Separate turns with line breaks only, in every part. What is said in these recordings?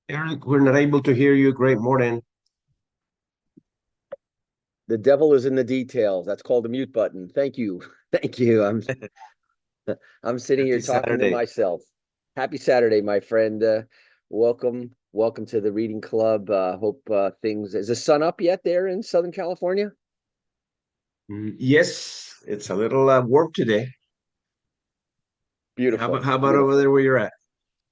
Eric, we're not able to hear you. Great morning.
The devil is in the details. That's called the mute button. Thank you. Thank you. I'm sitting here
Happy
talking to
Saturday.
myself. Happy Saturday, my friend. Welcome to the reading club. Hope things is the sun up yet there in Southern California?
Yes, it's a little warm today. How about
Beautiful,
how about over
beautiful.
there where you're at?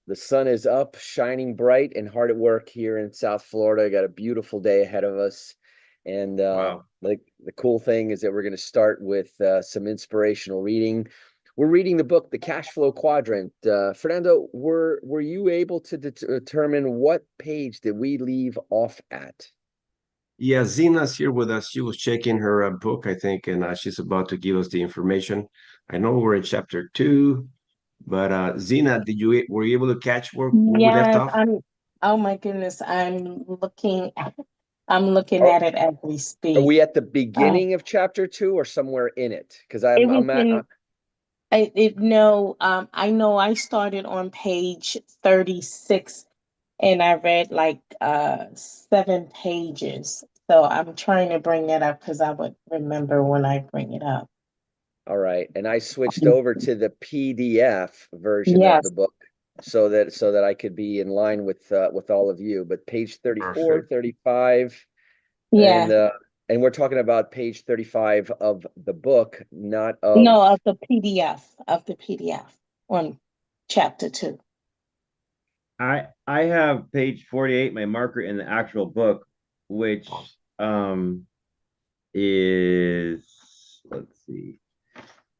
The sun is up, shining bright and hard at work here in South Florida. Got a beautiful day ahead of us. And
Wow.
like the cool thing is that we're going to start with some inspirational reading. We're reading the book, The Cash Flow Quadrant. Fernando, were you able to determine what page did we leave off at?
Yeah, Zina's here with us. She was checking her book, I think, and she's about to give us the information. I know we're in chapter two, but Zina, were you able to catch where we left
Yes,
off?
oh my goodness, I'm looking
Are,
at it as we
are
speak.
we at the
Uh,
beginning of chapter two or somewhere in it? Because
it
I'm
was
I'm at
in, I know I started on page 36 and I read like 7 pages. So I'm trying to bring that up because I would remember when I bring it up.
All right, and I switched over to the PDF version of the
Yes,
book so that I could be in line with all of you. But page 34,
Perfect.
35, and
yeah.
uh and we're talking about page 35 of the book, not of.
No, of the PDF on chapter 2.
I have page 48, my marker in the actual book, which is, let's see.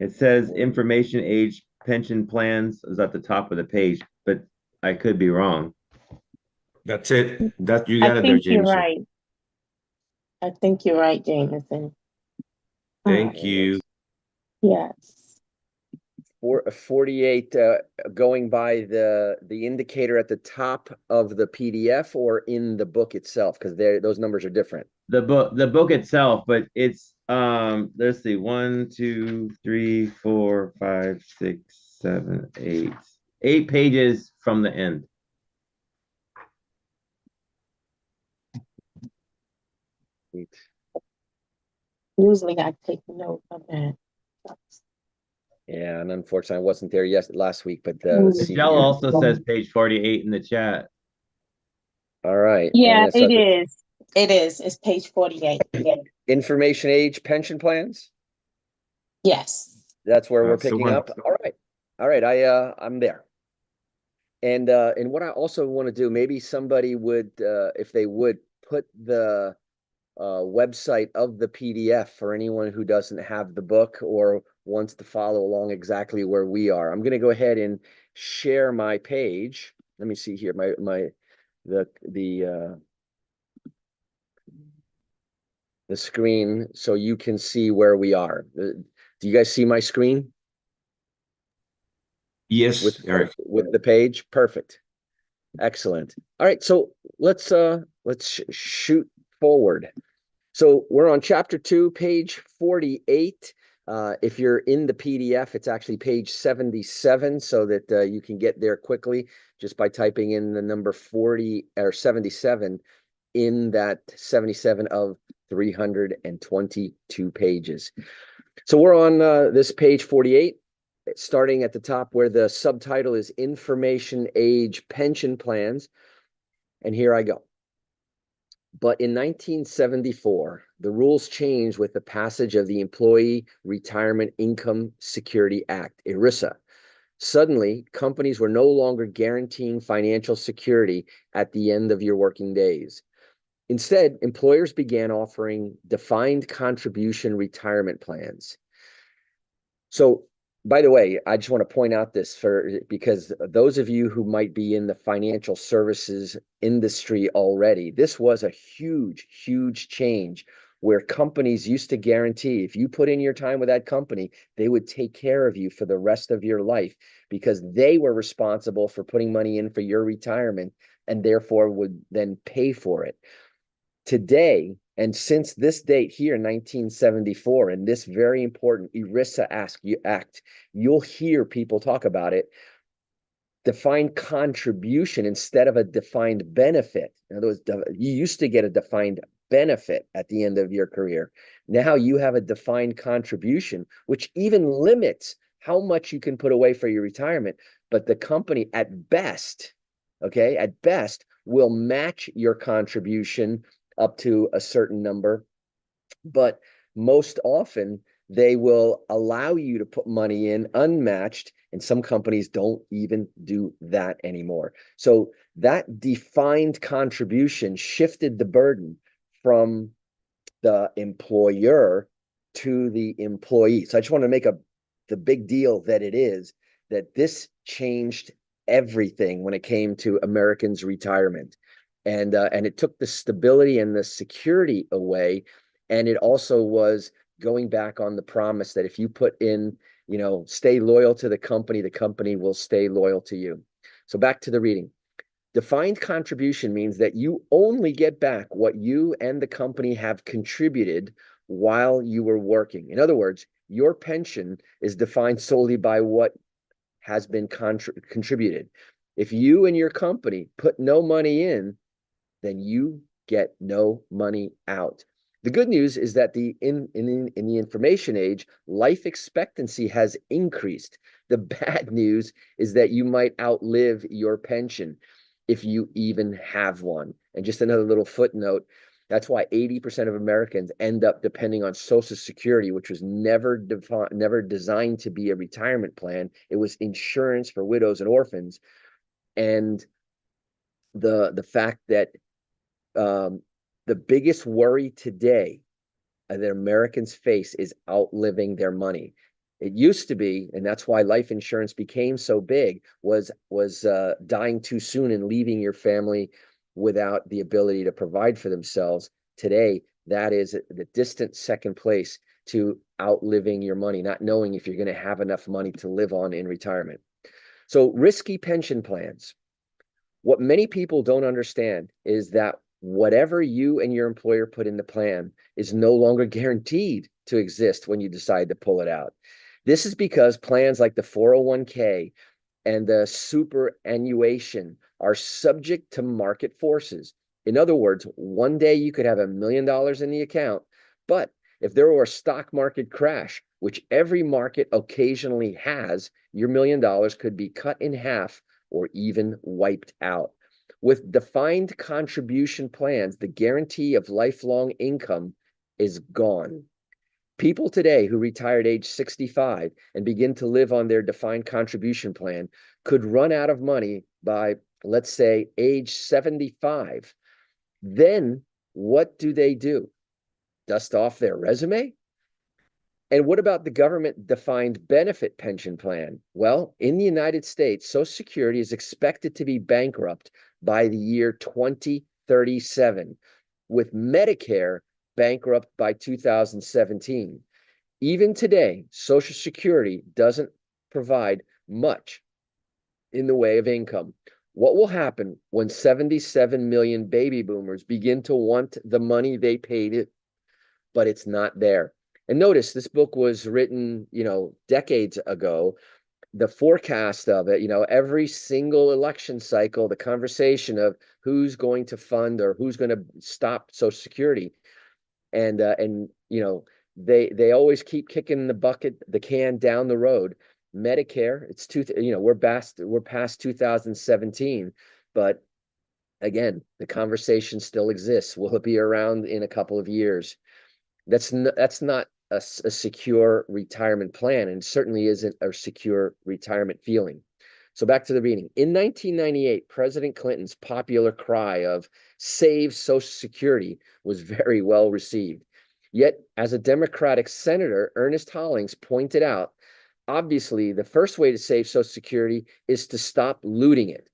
It says information age pension plans is at the top of the page, but I could be wrong.
That's it. That you
I
got it there,
think you're
Jameson.
right. I think you're right, Jameson.
Thank
And
you.
it's
Yes.
48, going by the indicator at the top of the PDF or in the book itself, because those numbers are different.
The book itself, but it's let's see, 8 pages from the end.
Usually I take note of that.
Yeah, and unfortunately, I wasn't there last week, but let's see
Michelle
here.
also says page 48 in the chat.
All right, and
Yeah,
it's
it
at the
is. It is. It's page 48.
information age pension plans.
Yes.
That's where we're
That's the
picking
one.
up. All right, I'm there. And what I also want to do, maybe somebody would, if they would, put the website of the PDF for anyone who doesn't have the book or wants to follow along exactly where we are. I'm going to go ahead and share my page. Let me see here. The screen so you can see where we are. Do you guys see my screen with
Yes, Eric.
with the page? Perfect. Excellent. All right, so let's shoot forward. So we're on chapter 2, page 48. If you're in the PDF, it's actually page 77, so that you can get there quickly just by typing in the number 40 or 77 in that 77 of 322 pages. So we're on this page 48, starting at the top where the subtitle is Information Age Pension Plans. And here I go. But in 1974, the rules changed with the passage of the Employee Retirement Income Security Act, ERISA. Suddenly, companies were no longer guaranteeing financial security at the end of your working days. Instead, employers began offering defined contribution retirement plans. So, by the way, I just want to point out this because those of you who might be in the financial services industry already, this was a huge, huge change where companies used to guarantee if you put in your time with that company, they would take care of you for the rest of your life because they were responsible for putting money in for your retirement and therefore would then pay for it. Today, and since this date here, 1974, and this very important ERISA Act, you'll hear people talk about it. defined contribution instead of a defined benefit. In other words, you used to get a defined benefit at the end of your career. Now you have a defined contribution, which even limits how much you can put away for your retirement. But the company at best, okay, at best will match your contribution up to a certain number. But most often they will allow you to put money in unmatched, and some companies don't even do that anymore. So that defined contribution shifted the burden from the employer to the employee. So I just want to make the big deal that it is that this changed everything when it came to Americans' retirement. And it took the stability and the security away. And it also was going back on the promise that if you put in, stay loyal to the company will stay loyal to you. So back to the reading. Defined contribution means that you only get back what you and the company have contributed while you were working. In other words, your pension is defined solely by what has been contributed. If you and your company put no money in, then you get no money out. The good news is that in the information age, life expectancy has increased. The bad news is that you might outlive your pension if you even have one. And just another little footnote, that's why 80% of Americans end up depending on Social Security, which was never designed to be a retirement plan. It was insurance for widows and orphans. And the fact that the biggest worry today that Americans face is outliving their money. It used to be, and that's why life insurance became so big, was dying too soon and leaving your family without the ability to provide for themselves. Today, that is the distant second place to outliving your money, not knowing if you're going to have enough money to live on in retirement. So risky pension plans. What many people don't understand is that whatever you and your employer put in the plan is no longer guaranteed to exist when you decide to pull it out. This is because plans like the 401k and the superannuation are subject to market forces. In other words, one day you could have $1 million in the account, but if there were a stock market crash, which every market occasionally has, your $1 million could be cut in half or even wiped out. With defined contribution plans, the guarantee of lifelong income is gone. People today who retire at age 65 and begin to live on their defined contribution plan could run out of money by, let's say, age 75. Then what do? Dust off their resume? And what about the government defined benefit pension plan? Well, in the United States, Social Security is expected to be bankrupt by the year 2037, with Medicare bankrupt by 2017. Even today, Social Security doesn't provide much in the way of income. What will happen when 77 million baby boomers begin to want the money they paid, but it's not there? And notice this book was written, decades ago. The forecast of it, every single election cycle, the conversation of who's going to fund or who's going to stop Social Security. And they always keep kicking the can down the road. Medicare, we're past 2017, but again, the conversation still exists. Will it be around in a couple of years? That's not a secure retirement plan, and certainly isn't a secure retirement feeling. So back to the reading. In 1998, President Clinton's popular cry of "Save Social Security" was very well received. Yet, as a Democratic senator, Ernest Hollings pointed out, obviously, the first way to save Social Security is to stop looting it.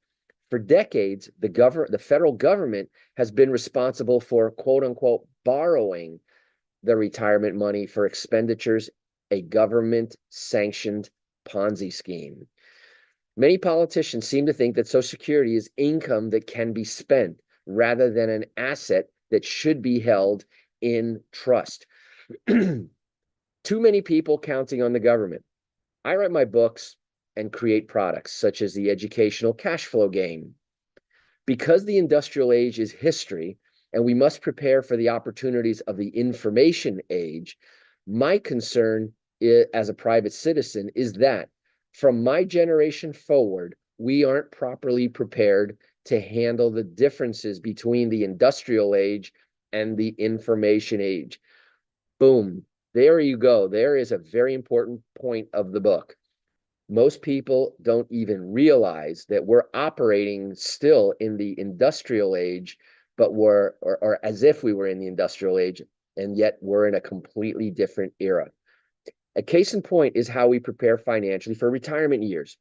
For decades, the federal government has been responsible for, quote unquote, borrowing the retirement money for expenditures, a government-sanctioned Ponzi scheme. Many politicians seem to think that Social Security is income that can be spent rather than an asset that should be held in trust. Too many people counting on the government. I write my books and create products, such as the educational cash flow game. Because the industrial age is history, and we must prepare for the opportunities of the information age, my concern as a private citizen is that from my generation forward, we aren't properly prepared to handle the differences between the industrial age and the information age. Boom. There you go. There is a very important point of the book. Most people don't even realize that we're operating still in the industrial age, but or as if we were in the industrial age, and yet we're in a completely different era. A case in point is how we prepare financially for retirement years.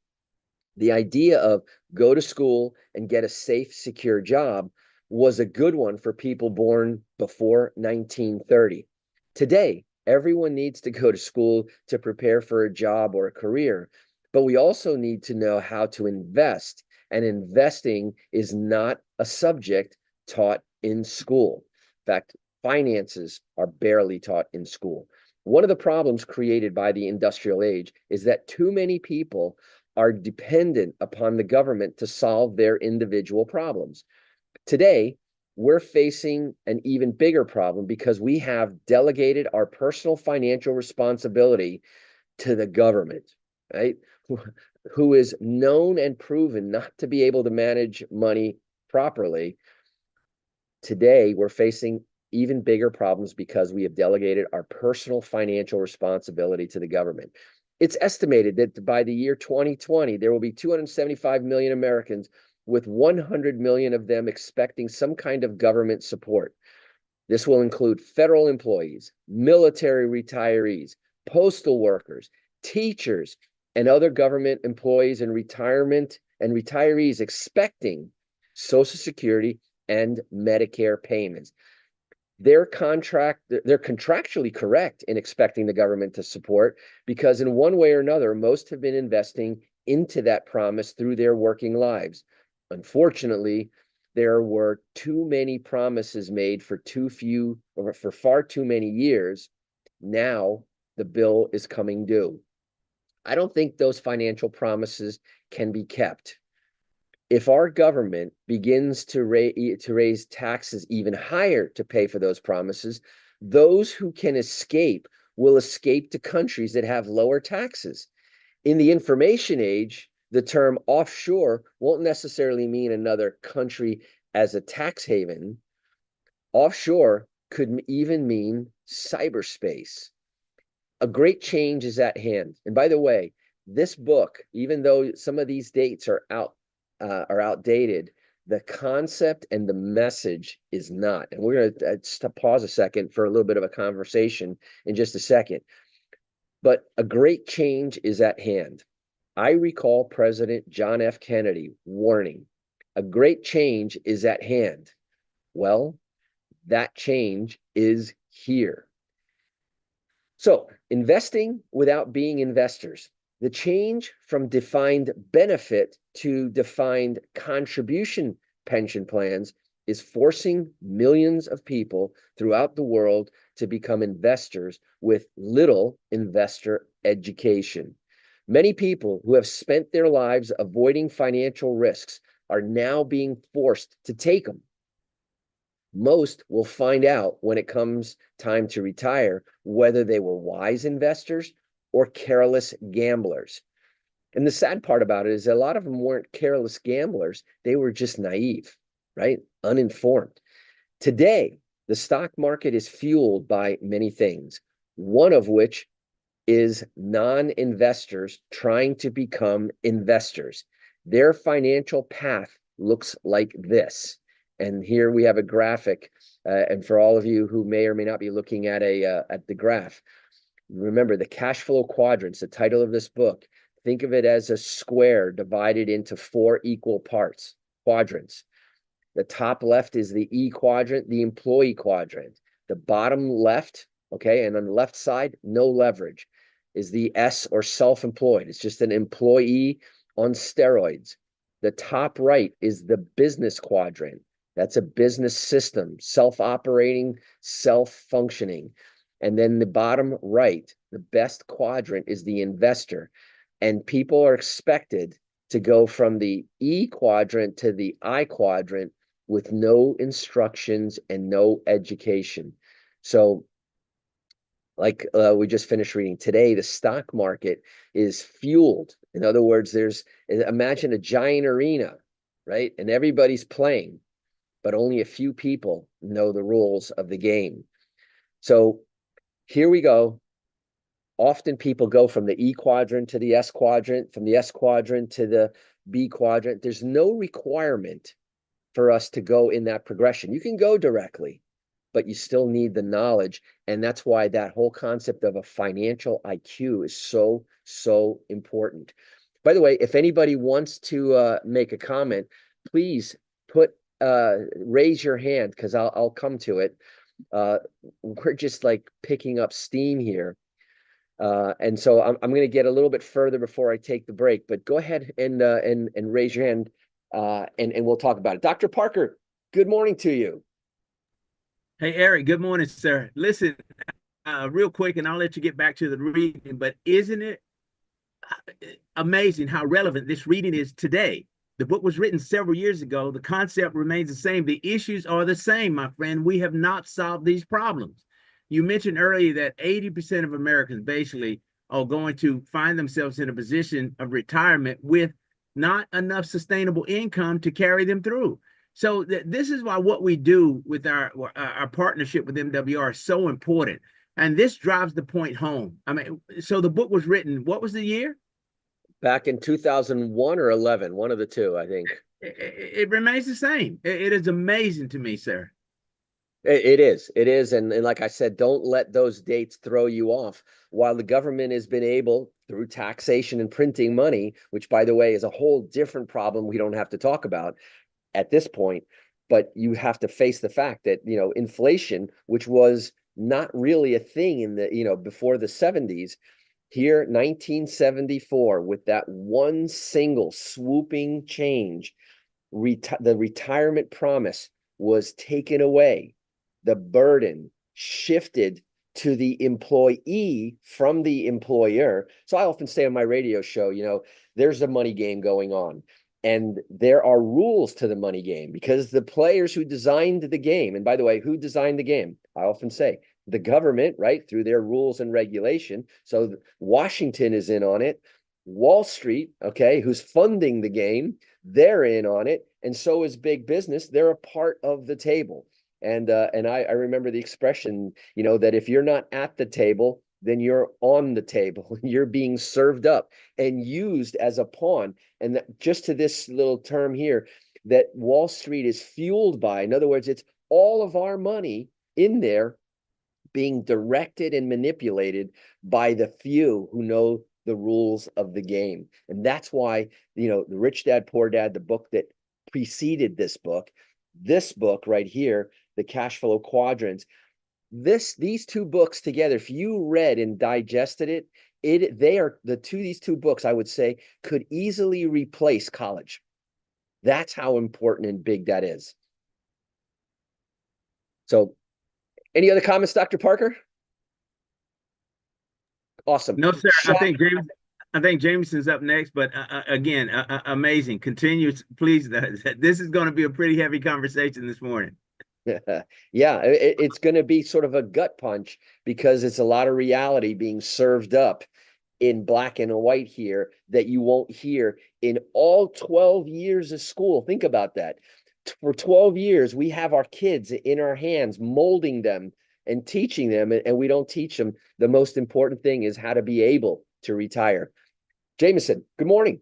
The idea of go to school and get a safe, secure job was a good one for people born before 1930. Today, everyone needs to go to school to prepare for a job or a career, but we also need to know how to invest, and investing is not a subject taught in school. In fact, finances are barely taught in school. One of the problems created by the industrial age is that too many people are dependent upon the government to solve their individual problems. Today, we're facing an even bigger problem because we have delegated our personal financial responsibility to the government, right? Who is known and proven not to be able to manage money properly. Today, we're facing even bigger problems because we have delegated our personal financial responsibility to the government. It's estimated that by the year 2020, there will be 275 million Americans, with 100 million of them expecting some kind of government support. This will include federal employees, military retirees, postal workers, teachers, and other government employees and retirement and retirees expecting Social Security and Medicare payments. They're contractually correct in expecting the government to support, because in one way or another, most have been investing into that promise through their working lives. Unfortunately, there were too many promises made for too few, or for far too many years. Now the bill is coming due. I don't think those financial promises can be kept. If our government begins to raise taxes even higher to pay for those promises, those who can escape will escape to countries that have lower taxes. In the information age, the term offshore won't necessarily mean another country as a tax haven. Offshore could even mean cyberspace. A great change is at hand. And by the way, this book, even though some of these dates are outdated, the concept and the message is not. And we're going to pause a second for a little bit of a conversation in just a second. But a great change is at hand. I recall President John F. Kennedy warning, a great change is at hand. Well, that change is here. So, investing without being investors. The change from defined benefit to defined contribution pension plans is forcing millions of people throughout the world to become investors with little investor education. Many people who have spent their lives avoiding financial risks are now being forced to take them. Most will find out when it comes time to retire whether they were wise investors or careless gamblers. And the sad part about it is a lot of them weren't careless gamblers. They were just naive, right? Uninformed. Today, the stock market is fueled by many things, one of which is non-investors trying to become investors. Their financial path looks like this. And here we have a graphic. And for all of you who may or may not be looking at the graph, remember the cash flow quadrants, the title of this book. Think of it as a square divided into 4 equal parts, quadrants. The top left is the E quadrant, the employee quadrant. The bottom left, okay, and on the left side, no leverage, is the S, or self-employed. It's just an employee on steroids. The top right is the business quadrant. That's a business system, self-operating, self-functioning. And then the bottom right, the best quadrant, is the investor. And people are expected to go from the E quadrant to the I quadrant with no instructions and no education. So like we just finished reading today, the stock market is fueled. In other words, imagine a giant arena, right? And everybody's playing, but only a few people know the rules of the game. So here we go. Often people go from the E quadrant to the S quadrant, from the S quadrant to the B quadrant. There's no requirement for us to go in that progression. You can go directly, but you still need the knowledge. And that's why that whole concept of a financial IQ is so, so important. By the way, if anybody wants to make a comment, please raise your hand, because I'll come to it. We're just like picking up steam here. And so I'm going to get a little bit further before I take the break, but go ahead and raise your hand, and we'll talk about it. Dr. Parker, good morning to you.
Hey, Eric, good morning, sir. Listen, real quick, and I'll let you get back to the reading, but isn't it amazing how relevant this reading is today? The book was written several years ago. The concept remains the same. The issues are the same, my friend. We have not solved these problems. You mentioned earlier that 80% of Americans basically are going to find themselves in a position of retirement with not enough sustainable income to carry them through. So this is why what we do with our partnership with MWR is so important. And this drives the point home. I mean, so the book was written, what was the year?
Back in 2001 or 11, one of the two, I think.
It remains the same. It is amazing to me, sir.
It is. And like I said, don't let those dates throw you off. While the government has been able, through taxation and printing money, which, by the way, is a whole different problem we don't have to talk about at this point, but you have to face the fact that, inflation, which was not really a thing in the, before the 70s, here, 1974, with that one single swooping change, the retirement promise was taken away. The burden shifted to the employee from the employer. So I often say on my radio show, there's a money game going on. And there are rules to the money game, because the players who designed the game, and by the way, who designed the game? I often say the government, right, through their rules and regulation. So Washington is in on it. Wall Street, okay, who's funding the game, they're in on it. And so is big business. They're a part of the table. And I remember the expression, that if you're not at the table, then you're on the table. You're being served up and used as a pawn. And that, just to this little term here, that Wall Street is fueled by, in other words, it's all of our money in there being directed and manipulated by the few who know the rules of the game. And that's why, the Rich Dad, Poor Dad, the book that preceded this book right here, the Cash Flow Quadrants, these two books together, if you read and digested these two books, I would say, could easily replace college. That's how important and big that is. So, any other comments, Dr. Parker? Awesome.
No, sir. I think Jameson's up next, but again, amazing. Continue, please. This is going to be a pretty heavy conversation this morning.
Yeah, it's going to be sort of a gut punch, because it's a lot of reality being served up in black and white here that you won't hear in all 12 years of school. Think about that. For 12 years, we have our kids in our hands, molding them and teaching them, and we don't teach them. The most important thing is how to be able to retire. Jameson, good morning.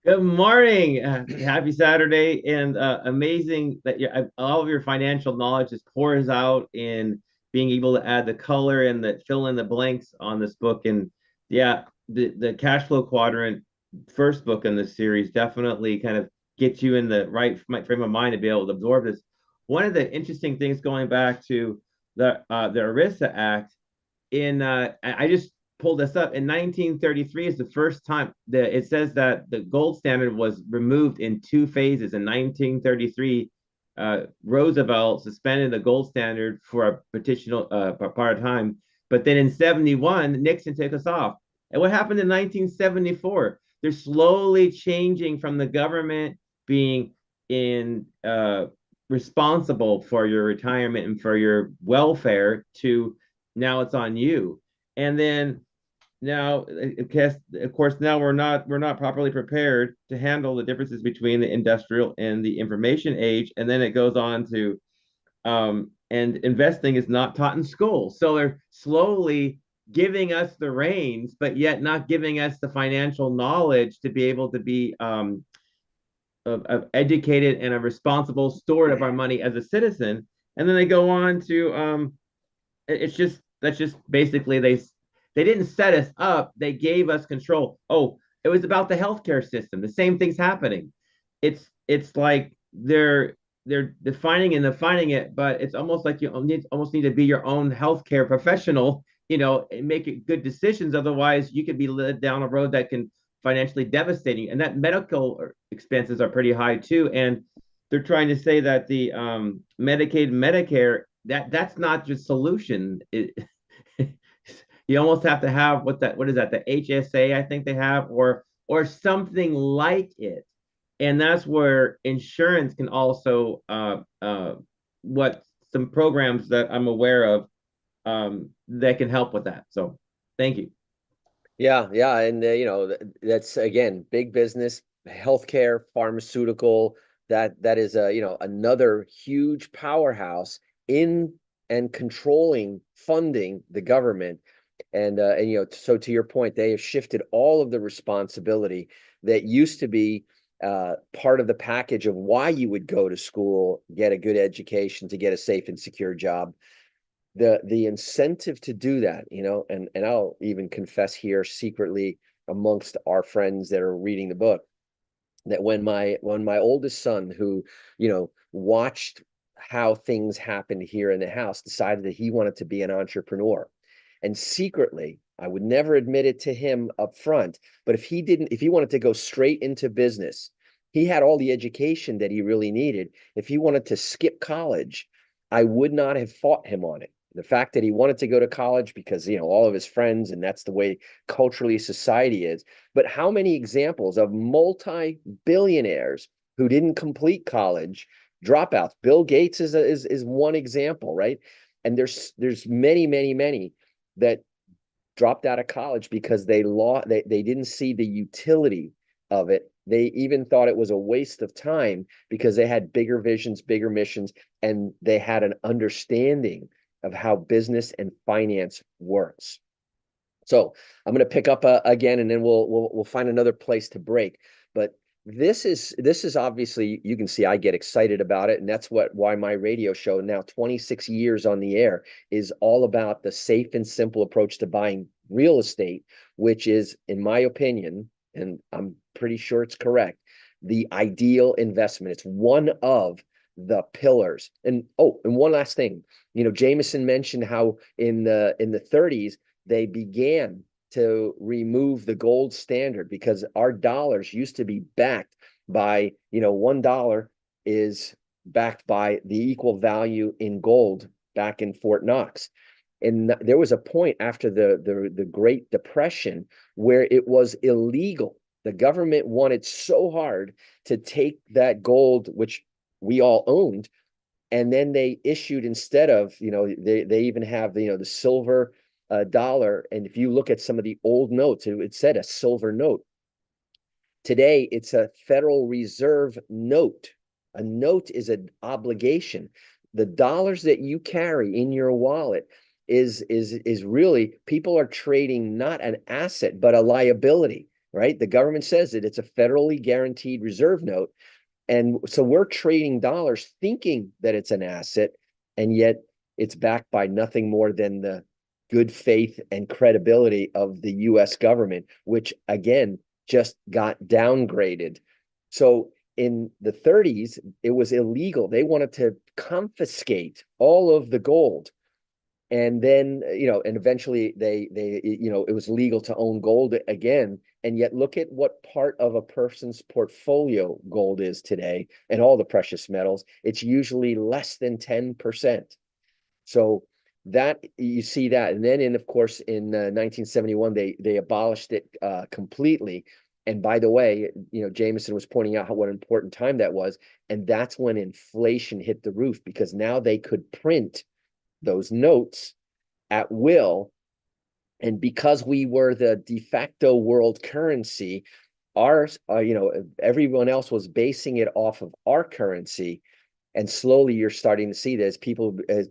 Good morning. Happy Saturday, and amazing that all of your financial knowledge just pours out in being able to add the color and the fill in the blanks on this book. And yeah, the Cash Flow Quadrant, first book in this series, definitely kind of gets you in the right frame of mind to be able to absorb this. One of the interesting things, going back to the ERISA Act, I just pulled this up in 1933 is the first time that it says that the gold standard was removed in two phases. In 1933, Roosevelt suspended the gold standard for a particular part of time, but then in 71, Nixon took us off. And what happened in 1974? They're slowly changing from the government being in responsible for your retirement and for your welfare to now it's on you. And then now, of course, now we're not properly prepared to handle the differences between the industrial and the information age. And then it goes on to and investing is not taught in school. So they're slowly giving us the reins, but yet not giving us the financial knowledge to be able to be educated and a responsible steward of our money as a citizen. And then they go on to it's just that's just basically they didn't set us up, they gave us control. Oh, it was about the healthcare system, the same thing's happening. It's like they're defining it, but it's almost like you almost need to be your own healthcare professional, and make it good decisions. Otherwise you could be led down a road that can financially devastating, and that medical expenses are pretty high too. And they're trying to say that the Medicaid, Medicare, that's not just solution. You almost have to have what is that, the HSA, I think they have, or something like it. And that's where insurance can also what some programs that I'm aware of that can help with that. So thank you.
Yeah, and that's again big business, healthcare, pharmaceutical. That is another huge powerhouse in and controlling funding the government. And so to your point, they have shifted all of the responsibility that used to be part of the package of why you would go to school, get a good education to get a safe and secure job. The incentive to do that, and I'll even confess here secretly amongst our friends that are reading the book, that when my oldest son, who watched how things happened here in the house, decided that he wanted to be an entrepreneur, and secretly, I would never admit it to him up front, but if he wanted to go straight into business, he had all the education that he really needed. If he wanted to skip college, I would not have fought him on it. The fact that he wanted to go to college because all of his friends, and that's the way culturally society is. But how many examples of multi-billionaires who didn't complete college, dropouts? Bill Gates is one example, right? And there's many, many, many that dropped out of college because they didn't see the utility of it. They even thought it was a waste of time because they had bigger visions, bigger missions, and they had an understanding of how business and finance works. So I'm going to pick up again, and then we'll find another place to break. But this is obviously, you can see I get excited about it, and that's why my radio show, now 26 years on the air, is all about the safe and simple approach to buying real estate, which is, in my opinion, and I'm pretty sure it's correct, the ideal investment. It's one of the pillars. And one last thing, Jameson mentioned how in the 30s they began to remove the gold standard because our dollars used to be backed by, $1 is backed by the equal value in gold back in Fort Knox. And there was a point after the Great Depression where it was illegal. The government wanted so hard to take that gold, which we all owned, and then they issued, instead of, they even have the silver dollar. And if you look at some of the old notes, it said a silver note. Today, it's a Federal Reserve note. A note is an obligation. The dollars that you carry in your wallet is really, people are trading not an asset, but a liability, right? The government says that it's a federally guaranteed reserve note. And so we're trading dollars thinking that it's an asset, and yet it's backed by nothing more than the good faith and credibility of the US government, which again just got downgraded. So in the 30s, it was illegal. They wanted to confiscate all of the gold. And then, and eventually it was legal to own gold again. And yet look at what part of a person's portfolio gold is today, and all the precious metals. It's usually less than 10%. So That you see that, and then of course in 1971 they abolished it completely. And by the way, Jameson was pointing out what an important time that was, and that's when inflation hit the roof, because now they could print those notes at will. And because we were the de facto world currency, ours, everyone else was basing it off of our currency. And slowly you're starting to see this.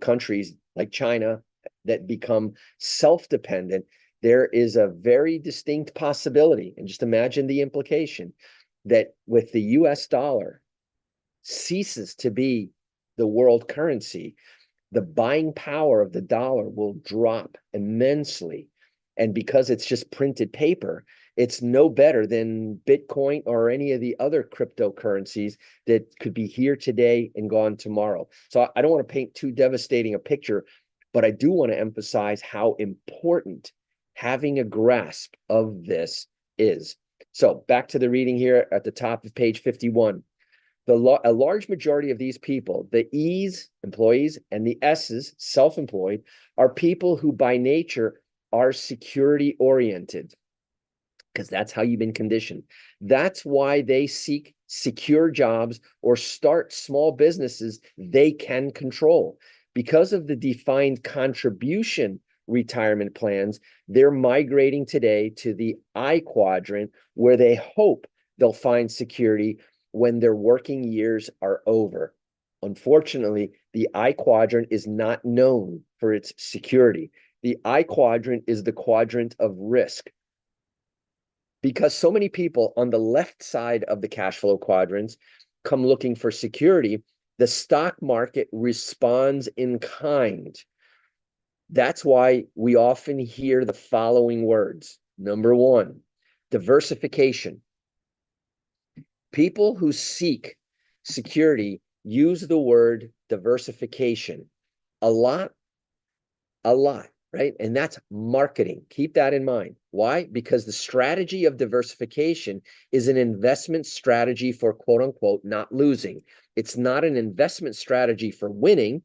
Countries like China that become self-dependent, there is a very distinct possibility, and just imagine the implication, that with the US dollar ceases to be the world currency, the buying power of the dollar will drop immensely. And because it's just printed paper, it's no better than Bitcoin or any of the other cryptocurrencies that could be here today and gone tomorrow. So I don't want to paint too devastating a picture, but I do want to emphasize how important having a grasp of this is. So back to the reading here at the top of page 51. A large majority of these people, the E's, employees, and the S's, self-employed, are people who by nature are security oriented, because that's how you've been conditioned. That's why they seek secure jobs or start small businesses they can control. Because of the defined contribution retirement plans, they're migrating today to the I quadrant, where they hope they'll find security when their working years are over. Unfortunately, the I quadrant is not known for its security. The I quadrant is the quadrant of risk. Because so many people on the left side of the cash flow quadrants come looking for security, the stock market responds in kind. That's why we often hear the following words. Number one, diversification. People who seek security use the word diversification a lot, right? And that's marketing. Keep that in mind. Why? Because the strategy of diversification is an investment strategy for quote unquote not losing. It's not an investment strategy for winning.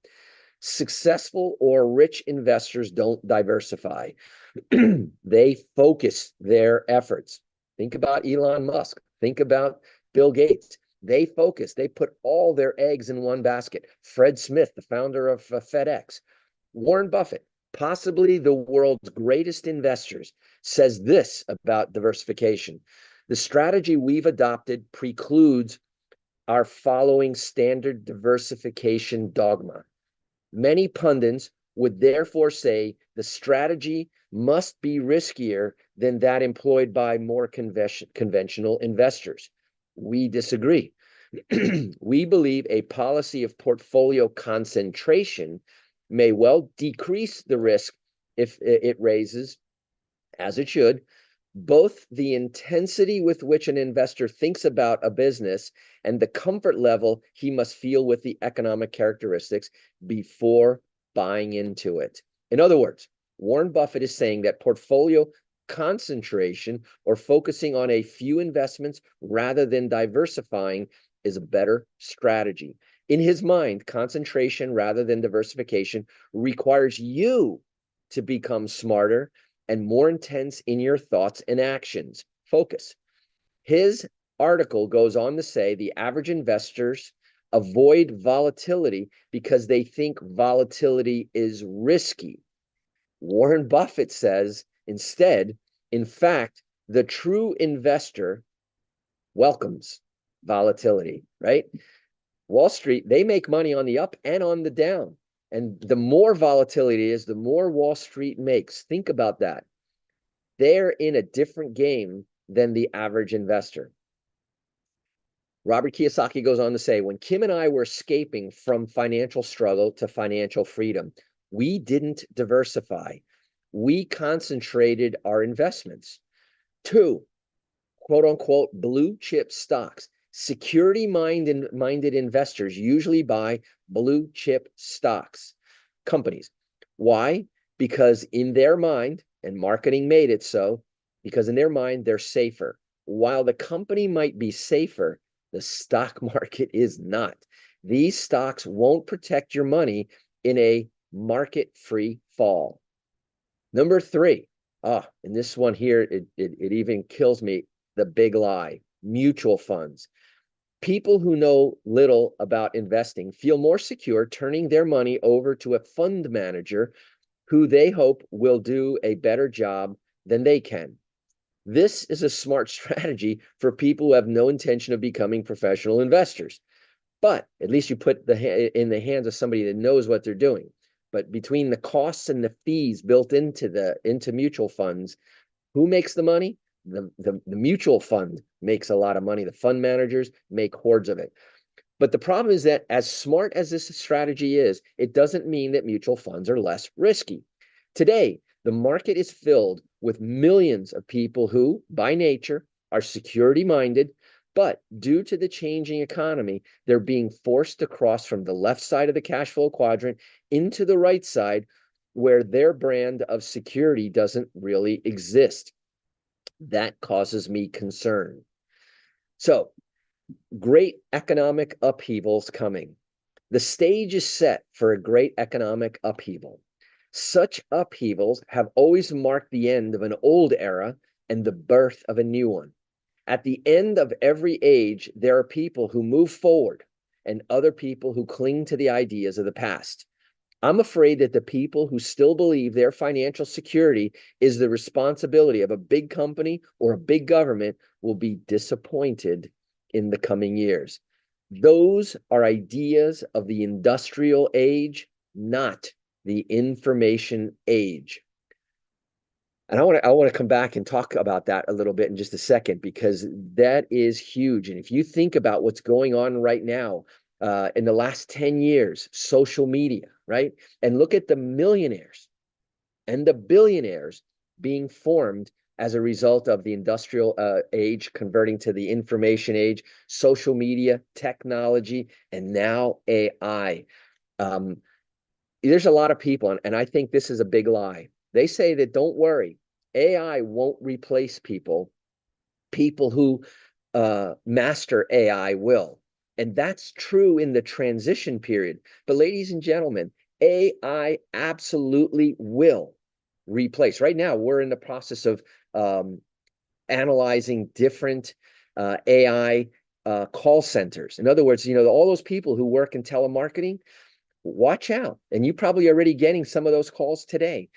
Successful or rich investors don't diversify. They focus their efforts. Think about Elon Musk. Think about Bill Gates. They focus. They put all their eggs in one basket. Fred Smith, the founder of FedEx. Warren Buffett, possibly the world's greatest investors, says this about diversification. The strategy we've adopted precludes our following standard diversification dogma. Many pundits would therefore say the strategy must be riskier than that employed by more conventional investors. We disagree. We believe a policy of portfolio concentration may well decrease the risk if it raises, as it should, both the intensity with which an investor thinks about a business and the comfort level he must feel with the economic characteristics before buying into it. In other words, Warren Buffett is saying that portfolio concentration, or focusing on a few investments rather than diversifying, is a better strategy. In his mind, concentration rather than diversification requires you to become smarter and more intense in your thoughts and actions. Focus. His article goes on to say the average investors avoid volatility because they think volatility is risky. Warren Buffett says instead, in fact, the true investor welcomes volatility, right? Wall Street, they make money on the up and on the down. And the more volatility is, the more Wall Street makes. Think about that. They're in a different game than the average investor. Robert Kiyosaki goes on to say, when Kim and I were escaping from financial struggle to financial freedom, we didn't diversify. We concentrated our investments. 2, quote unquote, blue chip stocks. Security-minded investors usually buy blue chip stocks, companies. Why? Because in their mind, and marketing made it so, because in their mind, they're safer. While the company might be safer, the stock market is not. These stocks won't protect your money in a market free fall. Number 3, and this one here, it even kills me, the big lie, mutual funds. People who know little about investing feel more secure turning their money over to a fund manager who they hope will do a better job than they can. This is a smart strategy for people who have no intention of becoming professional investors. But at least you put in the hands of somebody that knows what they're doing. But between the costs and the fees built into mutual funds, who makes the money? The mutual fund makes a lot of money. The fund managers make hordes of it. But the problem is that as smart as this strategy is, it doesn't mean that mutual funds are less risky. Today, the market is filled with millions of people who, by nature, are security-minded, but due to the changing economy, they're being forced to cross from the left side of the cash flow quadrant into the right side, where their brand of security doesn't really exist. That causes me concern. So, great economic upheavals coming. The stage is set for a great economic upheaval. Such upheavals have always marked the end of an old era and the birth of a new one. At the end of every age, there are people who move forward and other people who cling to the ideas of the past. I'm afraid that the people who still believe their financial security is the responsibility of a big company or a big government will be disappointed in the coming years. Those are ideas of the industrial age, not the information age. And I want to come back and talk about that a little bit in just a second, because that is huge. And if you think about what's going on right now, in the last 10 years, social media, right? And look at the millionaires and the billionaires being formed as a result of the industrial age converting to the information age, social media, technology, and now AI. There's a lot of people, and I think this is a big lie. They say that, don't worry, AI won't replace people. People who master AI will. And that's true in the transition period. But ladies and gentlemen, AI absolutely will replace. Right now, we're in the process of analyzing different AI call centers. In other words, all those people who work in telemarketing, watch out. And you're probably already getting some of those calls today.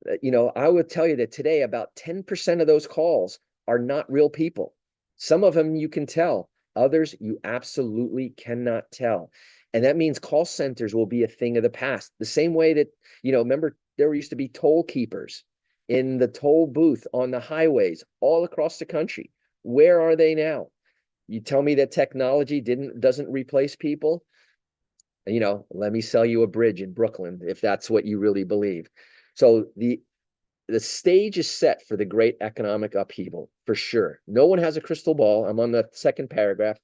I would tell you that today, about 10% of those calls are not real people. Some of them you can tell, others you absolutely cannot tell. And that means call centers will be a thing of the past. The same way that, remember, there used to be toll keepers in the toll booth on the highways all across the country. Where are they now? You tell me that technology doesn't replace people? Let me sell you a bridge in Brooklyn if that's what you really believe. So the stage is set for the great economic upheaval, for sure. No one has a crystal ball. I'm on the second paragraph.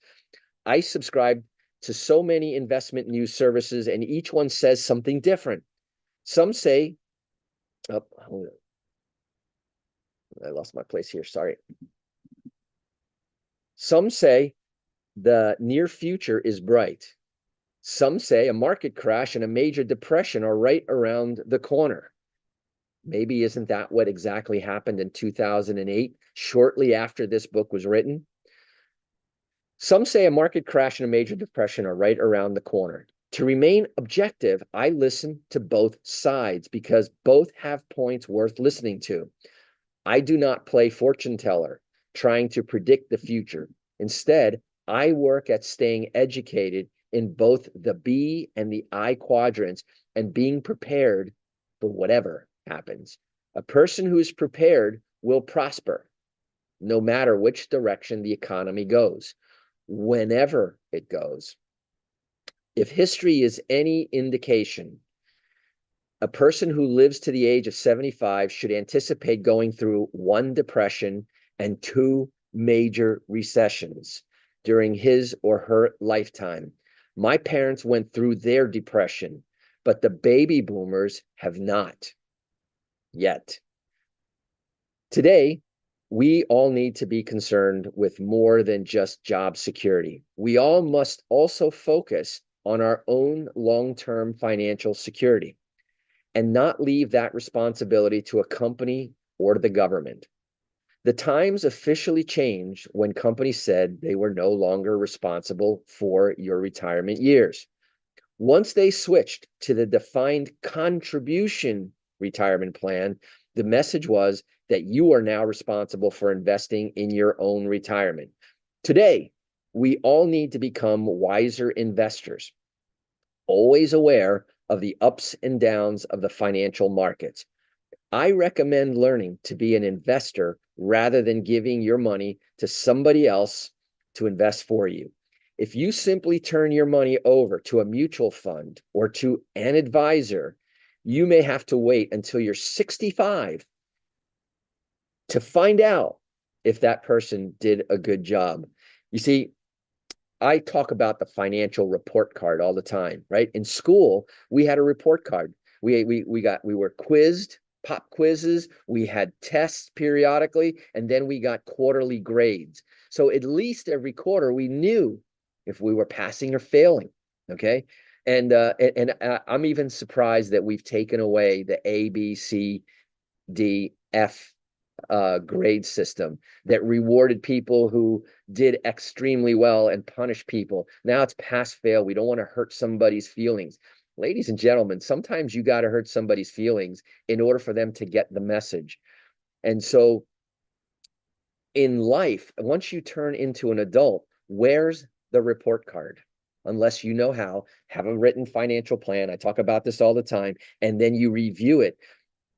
I subscribe to so many investment news services, and each one says something different. Some say, I lost my place here, sorry. Some say the near future is bright. Some say a market crash and a major depression are right around the corner. Maybe isn't that what exactly happened in 2008, shortly after this book was written? Some say a market crash and a major depression are right around the corner. To remain objective, I listen to both sides because both have points worth listening to. I do not play fortune teller, trying to predict the future. Instead, I work at staying educated in both the B and the I quadrants and being prepared for whatever happens. A person who is prepared will prosper, no matter which direction the economy goes, whenever it goes. If history is any indication, a person who lives to the age of 75 should anticipate going through 1 depression and 2 major recessions during his or her lifetime. My parents went through their depression, but the baby boomers have not yet. Today, we all need to be concerned with more than just job security. We all must also focus on our own long-term financial security. and not leave that responsibility to a company or to the government. The times officially changed when companies said they were no longer responsible for your retirement years. Once they switched to the defined contribution retirement plan, the message was that you are now responsible for investing in your own retirement. Today, we all need to become wiser investors, always aware of the ups and downs of the financial markets. I recommend learning to be an investor rather than giving your money to somebody else to invest for you. If you simply turn your money over to a mutual fund or to an advisor, you may have to wait until you're 65 to find out if that person did a good job. You see, I talk about the financial report card all the time, right? In school, we had a report card. We were quizzed, pop quizzes, we had tests periodically, and then we got quarterly grades. So at least every quarter we knew if we were passing or failing, okay? And I'm even surprised that we've taken away the A, B, C, D, F grade system that rewarded people who did extremely well and punished people. Now it's pass fail. We don't want to hurt somebody's feelings. Ladies and gentlemen, sometimes you got to hurt somebody's feelings in order for them to get the message. And so in life, once you turn into an adult, where's the report card? Unless you know how, have a written financial plan. I talk about this all the time. And then you review it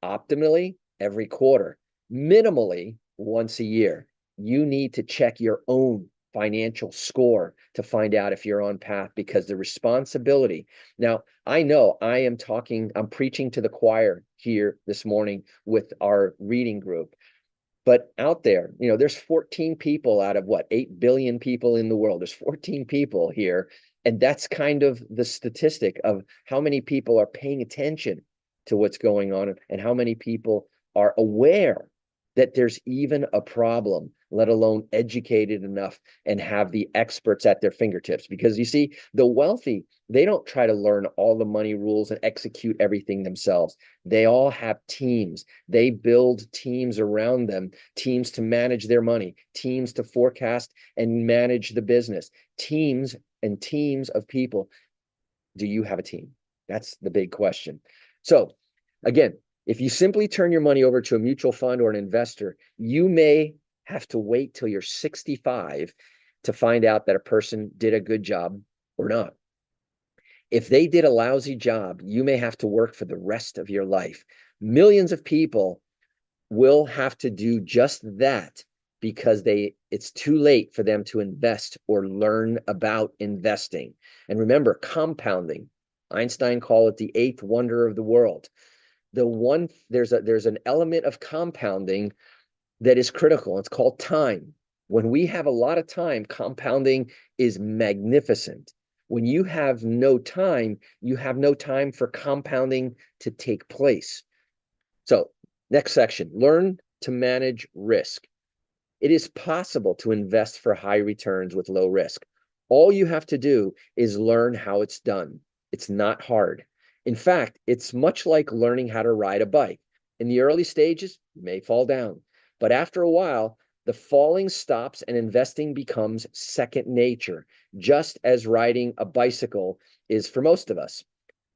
optimally every quarter, minimally once a year. You need to check your own financial score to find out if you're on path, because the responsibility. Now, I know I'm preaching to the choir here this morning with our reading group. But out there, there's 14 people out of 8 billion people in the world. There's 14 people here. And that's kind of the statistic of how many people are paying attention to what's going on and how many people are aware that there's even a problem, let alone educated enough and have the experts at their fingertips. Because you see, the wealthy, they don't try to learn all the money rules and execute everything themselves. They all have teams. They build teams around them, teams to manage their money, teams to forecast and manage the business, teams and teams of people. Do you have a team? That's the big question. So again, if you simply turn your money over to a mutual fund or an investor, you may have to wait till you're 65 to find out that a person did a good job or not. If they did a lousy job, you may have to work for the rest of your life. Millions of people will have to do just that because it's too late for them to invest or learn about investing. And remember, compounding. Einstein called it the eighth wonder of the world. There's an element of compounding that is critical. It's called time. When we have a lot of time, compounding is magnificent. When you have no time, you have no time for compounding to take place. So next section, learn to manage risk. It is possible to invest for high returns with low risk. All you have to do is learn how it's done. It's not hard. In fact, it's much like learning how to ride a bike. In the early stages, you may fall down, but after a while, the falling stops and investing becomes second nature, just as riding a bicycle is for most of us.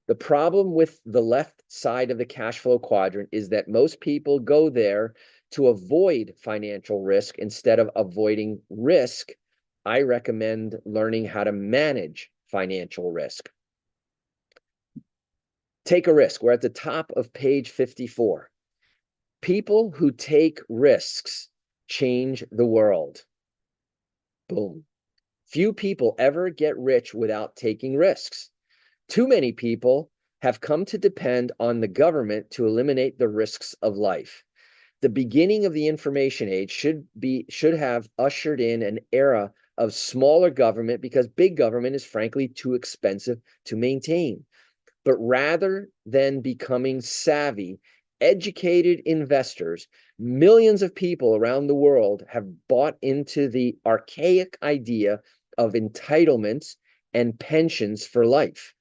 The problem with the left side of the cash flow quadrant is that most people go there to avoid financial risk instead of avoiding risk. I recommend learning how to manage financial risk. Take a risk. We're at the top of page 54. People who take risks change the world. Boom. Few people ever get rich without taking risks. Too many people have come to depend on the government to eliminate the risks of life. The beginning of the information age should have ushered in an era of smaller government, because big government is frankly too expensive to maintain. But rather than becoming savvy, educated investors, millions of people around the world have bought into the archaic idea of entitlements and pensions for life.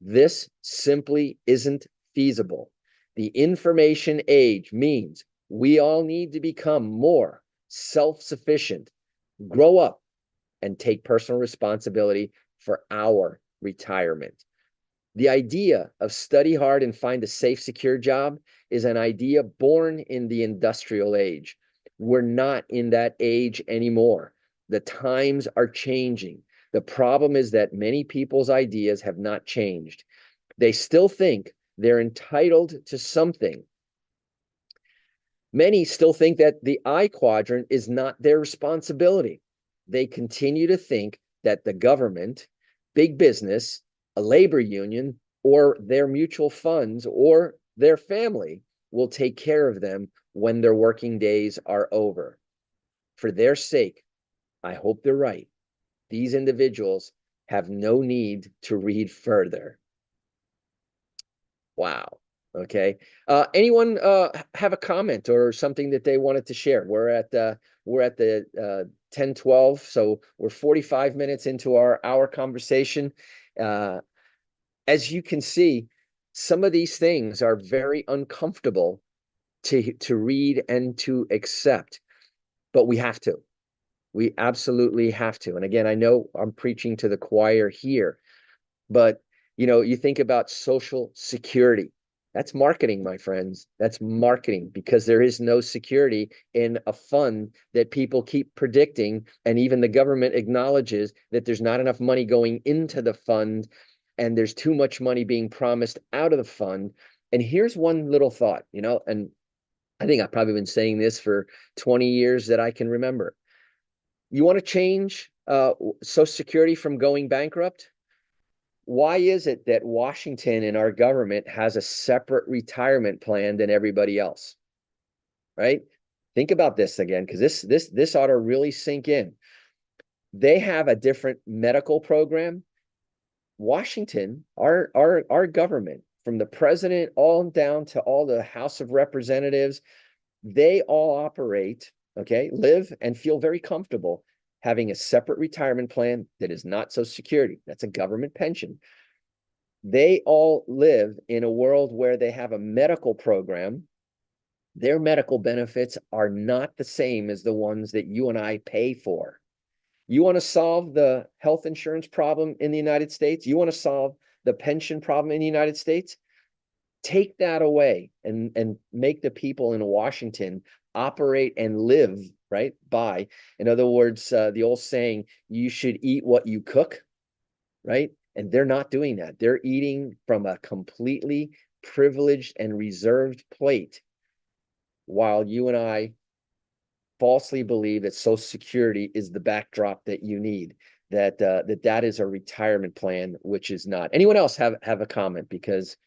This simply isn't feasible. The information age means we all need to become more self-sufficient, grow up, and take personal responsibility for our retirement. The idea of study hard and find a safe, secure job is an idea born in the industrial age. We're not in that age anymore. The times are changing. The problem is that many people's ideas have not changed. They still think they're entitled to something. Many still think that the I quadrant is not their responsibility. They continue to think that the government, big business, a labor union, or their mutual funds, or their family will take care of them when their working days are over. For their sake, I hope they're right. These individuals have no need to read further. Wow. Okay. Anyone have a comment or something that they wanted to share? We're at the 10:12, so we're 45 minutes into our hour conversation. As you can see, some of these things are very uncomfortable to read and to accept, but we have to. We absolutely have to. And again, I know I'm preaching to the choir here, but you think about Social Security. That's marketing, my friends. That's marketing, because there is no security in a fund that people keep predicting, and even the government acknowledges that there's not enough money going into the fund, and there's too much money being promised out of the fund. And here's one little thought, and I think I've probably been saying this for 20 years that I can remember. You want to change Social Security from going bankrupt? Why is it that Washington and our government has a separate retirement plan than everybody else? Right? Think about this again, because this ought to really sink in. They have a different medical program. Washington, our government, from the president all down to all the House of Representatives, they all operate, okay, live and feel very comfortable having a separate retirement plan that is not Social Security. That's a government pension. They all live in a world where they have a medical program. Their medical benefits are not the same as the ones that you and I pay for. You want to solve the health insurance problem in the United States? You want to solve the pension problem in the United States? Take that away and make the people in Washington operate and live right by. In other words, the old saying, you should eat what you cook, right? And they're not doing that. They're eating from a completely privileged and reserved plate, while you and I falsely believe that Social Security is the backdrop that you need, that is a retirement plan, which is not. Anyone else have a comment? Because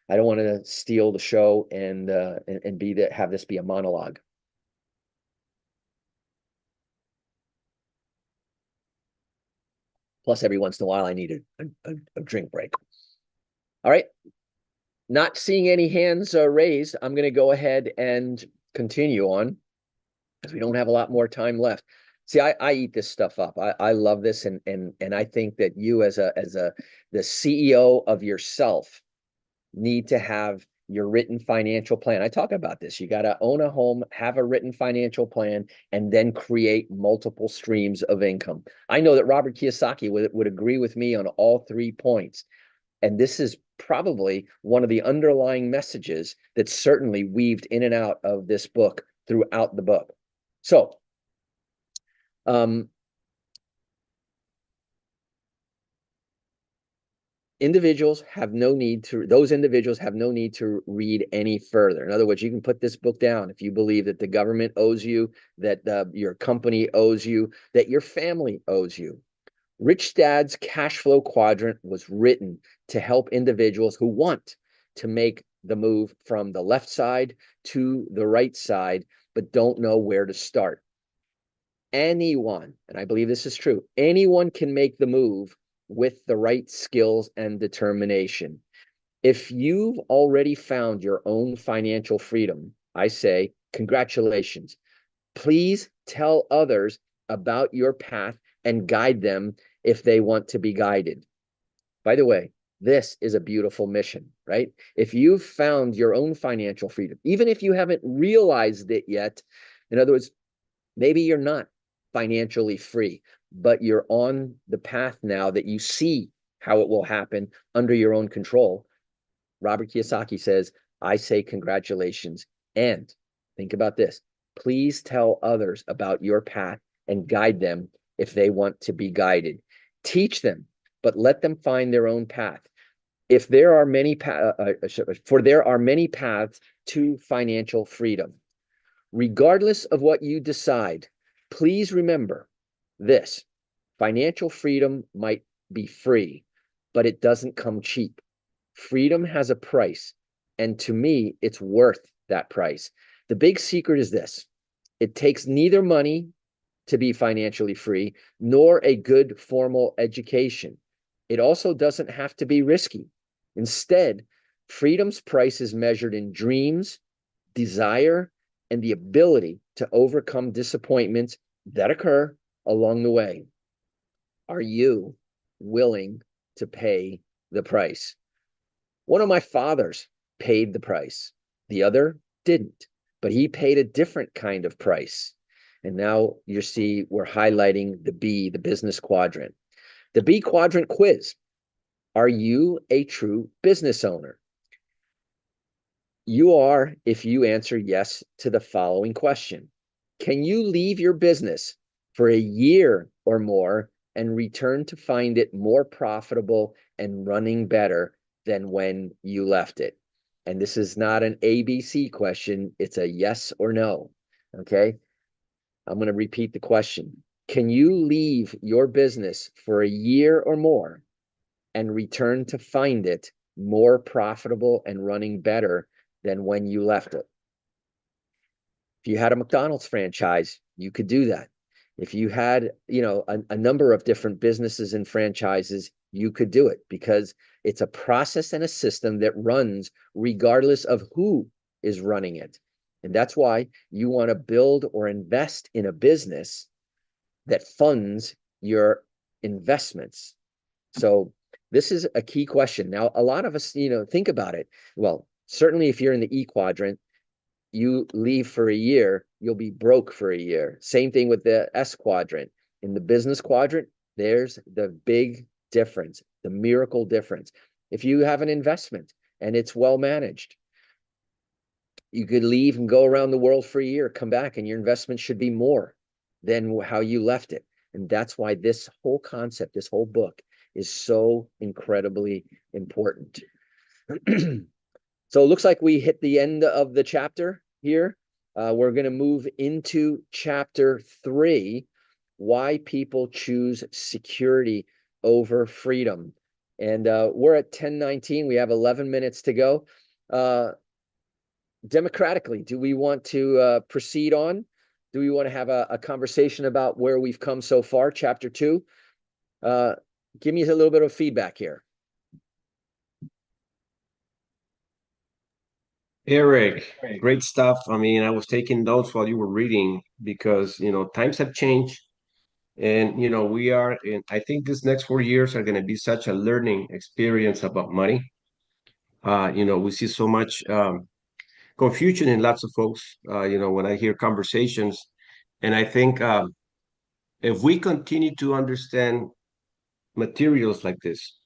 I don't want to steal the show and have this be a monologue. Plus, every once in a while, I need a drink break. All right. Not seeing any hands raised, I'm going to go ahead and continue on, because we don't have a lot more time left. See, I eat this stuff up. I love this, and I think that you as the CEO of yourself need to have your written financial plan. I talk about this. You got to own a home, have a written financial plan, and then create multiple streams of income. I know that Robert Kiyosaki would agree with me on all 3 points. And this is probably one of the underlying messages that's certainly weaved in and out of this book throughout the book. So, those individuals have no need to read any further. In other words, you can put this book down if you believe that the government owes you, that your company owes you, that your family owes you. Rich Dad's Cash Flow Quadrant was written to help individuals who want to make the move from the left side to the right side, but don't know where to start. Anyone, and I believe this is true, anyone can make the move with the right skills and determination. If you've already found your own financial freedom, I say, congratulations. Please tell others about your path and guide them if they want to be guided. By the way, this is a beautiful mission, right? If you've found your own financial freedom, even if you haven't realized it yet, in other words, maybe you're not financially free, but you're on the path now that you see how it will happen under your own control. Robert Kiyosaki says, I say congratulations. And think about this. Please tell others about your path and guide them if they want to be guided. Teach them, but let them find their own path. If there are many for there are many paths to financial freedom. Regardless of what you decide, please remember this. Financial freedom might be free, but it doesn't come cheap. Freedom has a price, and to me, it's worth that price. The big secret is this. It takes neither money to be financially free, nor a good formal education. It also doesn't have to be risky. Instead, freedom's price is measured in dreams, desire, and the ability to overcome disappointments that occur along the way. Are you willing to pay the price? One of my fathers paid the price. The other didn't, but he paid a different kind of price. And now you see we're highlighting the B, the business quadrant. The B quadrant quiz. Are you a true business owner? You are if you answer yes to the following question. Can you leave your business for a year or more and return to find it more profitable and running better than when you left it? And this is not an ABC question. It's a yes or no. Okay. I'm going to repeat the question. Can you leave your business for a year or more and return to find it more profitable and running better than when you left it? If you had a McDonald's franchise, you could do that. If you had, a number of different businesses and franchises, you could do it because it's a process and a system that runs regardless of who is running it. And that's why you want to build or invest in a business that funds your investments. So this is a key question. Now, a lot of us, think about it. Well, certainly if you're in the E quadrant, you leave for a year, you'll be broke for a year. Same thing with the S quadrant. In the business quadrant, there's the big difference, the miracle difference. If you have an investment and it's well managed, you could leave and go around the world for a year, come back, and your investment should be more than how you left it. And that's why this whole concept, this whole book is so incredibly important. So it looks like we hit the end of the chapter here. We're going to move into chapter 3, why people choose security over freedom. And we're at 10:19. We have 11 minutes to go. Democratically, do we want to proceed on? Do we want to have a conversation about where we've come so far, chapter 2? Give me a little bit of feedback here.
Eric, great stuff. I mean, I was taking notes while you were reading because, times have changed. And, we are in, I think this next 4 years are going to be such a learning experience about money. We see so much confusion in lots of folks, when I hear conversations. And I think if we continue to understand materials like this,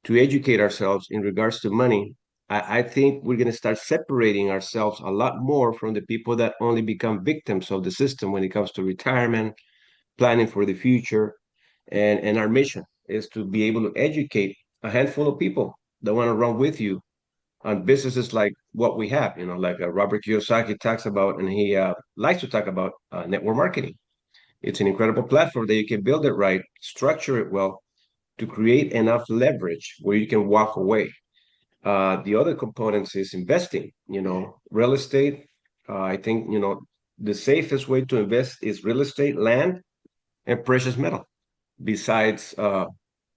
to educate ourselves in regards to money, I think we're going to start separating ourselves a lot more from the people that only become victims of the system when it comes to retirement, planning for the future. And our mission is to be able to educate a handful of people that want to run with you on businesses like what we have, like Robert Kiyosaki talks about, and he likes to talk about network marketing. It's an incredible platform that you can build it right, structure it well to create enough leverage where you can walk away. The other components is investing, real estate. I think, the safest way to invest is real estate, land, and precious metal, besides, a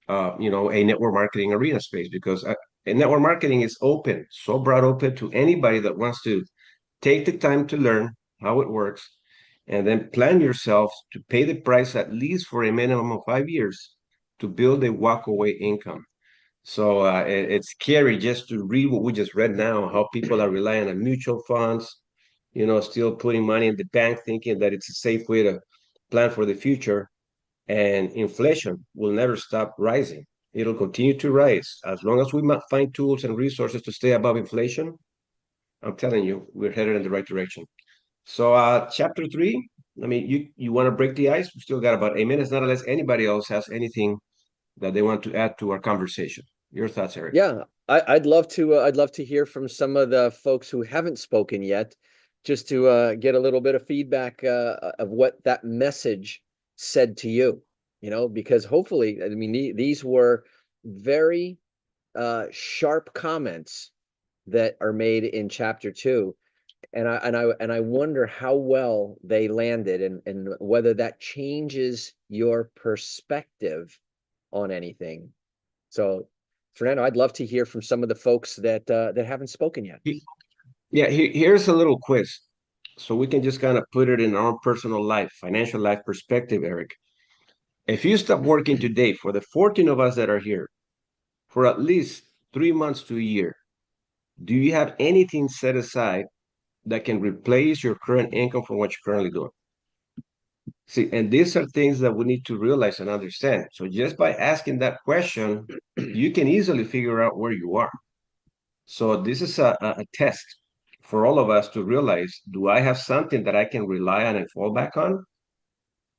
network marketing arena space, because network marketing is open, so broad open to anybody that wants to take the time to learn how it works, and then plan yourself to pay the price at least for a minimum of 5 years to build a walkaway income. So it's scary just to read what we just read now, how people are relying on mutual funds, still putting money in the bank, thinking that it's a safe way to plan for the future. And inflation will never stop rising. It'll continue to rise. As long as we find tools and resources to stay above inflation, I'm telling you, we're headed in the right direction. So chapter 3, I mean, you want to break the ice? We still got about 8 minutes, not unless anybody else has anything that they want to add to our conversation. Your thoughts, Eric?
Yeah, I'd love to. I'd love to hear from some of the folks who haven't spoken yet, just to get a little bit of feedback of what that message said to you. Because hopefully, I mean, these were very sharp comments that are made in chapter 2, and I wonder how well they landed, and whether that changes your perspective on anything. So, Fernando, I'd love to hear from some of the folks that haven't spoken yet.
Yeah, here's a little quiz. So we can just kind of put it in our own personal life, financial life perspective, Eric. If you stop working today, for the 14 of us that are here, for at least 3 months to a year, do you have anything set aside that can replace your current income from what you're currently doing? See, and these are things that we need to realize and understand. So just by asking that question, you can easily figure out where you are. So this is a test for all of us to realize, do I have something that I can rely on and fall back on?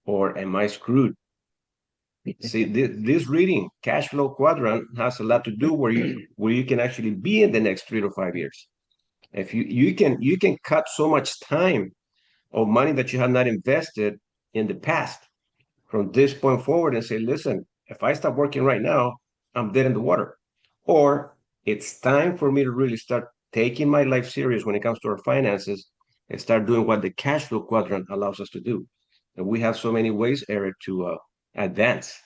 Or am I screwed? See, this reading, cash flow quadrant, has a lot to do where you can actually be in the next 3 to 5 years. If you can cut so much time of money that you have not invested in the past from this point forward and say, listen, if I stop working right now, I'm dead in the water. Or it's time for me to really start taking my life serious when it comes to our finances and start doing what the cash flow quadrant allows us to do. And we have so many ways, Eric, to advance,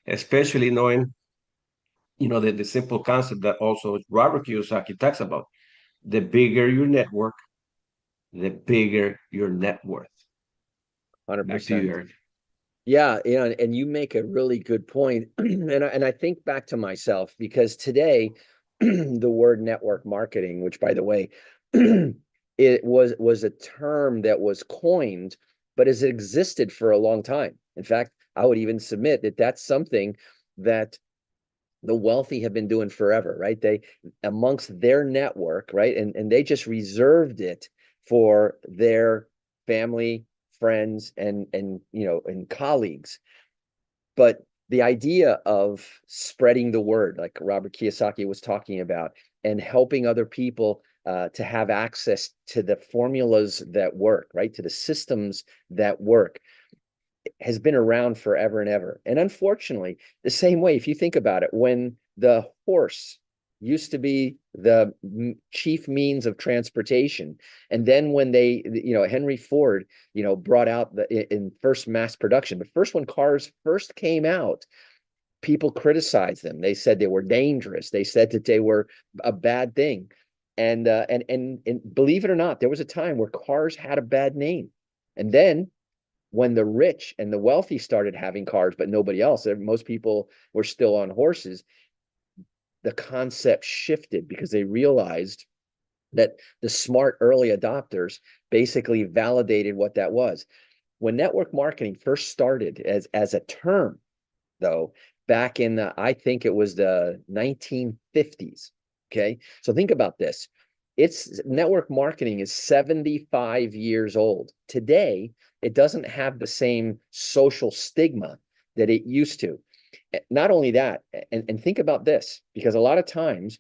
especially knowing, the simple concept that also Robert Kiyosaki talks about. The bigger your network, the bigger your net worth. Back to
100%.
you, Eric.
Yeah, and you make a really good point. And I think back to myself, because today the word network marketing, which, by the way, it was a term that was coined, but has existed for a long time. In fact, I would even submit that that's something that the wealthy have been doing forever, right? They, amongst their network, right? And they just reserved it for their family, friends, and colleagues. But the idea of spreading the word, like Robert Kiyosaki was talking about, and helping other people to have access to the formulas that work, right? To the systems that work, has been around forever and ever. And unfortunately, the same way, if you think about it, when the horse used to be the chief means of transportation, and then when they, Henry Ford, brought out in first mass production, but first, when cars first came out, people criticized them. They said they were dangerous. They said that they were a bad thing. And believe it or not, there was a time where cars had a bad name. And then when the rich and the wealthy started having cars, but nobody else, most people were still on horses, the concept shifted because they realized that the smart early adopters basically validated what that was. When network marketing first started as a term, though, back in I think it was the 1950s. Okay, so think about this. It's network marketing is 75 years old. Today, it doesn't have the same social stigma that it used to. Not only that, and think about this, because a lot of times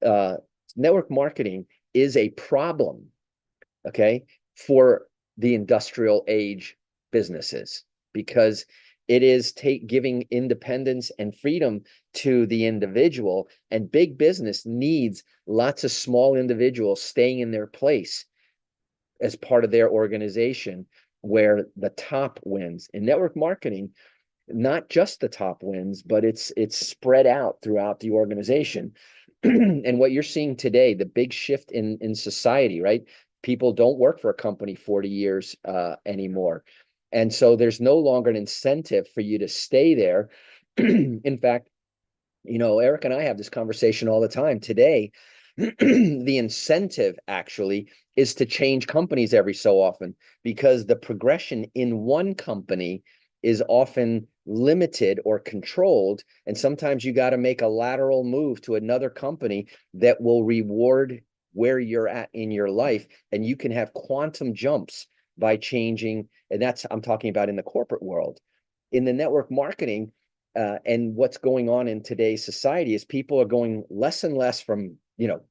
uh, network marketing is a problem, okay, for the industrial age businesses, because it is giving independence and freedom to the individual, and big business needs lots of small individuals staying in their place as part of their organization, where the top wins. In network marketing, not just the top wins, but it's spread out throughout the organization. And what you're seeing today, the big shift in society, right? People don't work for a company 40 years anymore. And so there's no longer an incentive for you to stay there. In fact, Eric and I have this conversation all the time. Today, the incentive actually is to change companies every so often, because the progression in one company is often limited or controlled. And sometimes you got to make a lateral move to another company that will reward where you're at in your life. And you can have quantum jumps by changing. And I'm talking about in the corporate world. In the network marketing, and what's going on in today's society is people are going less and less from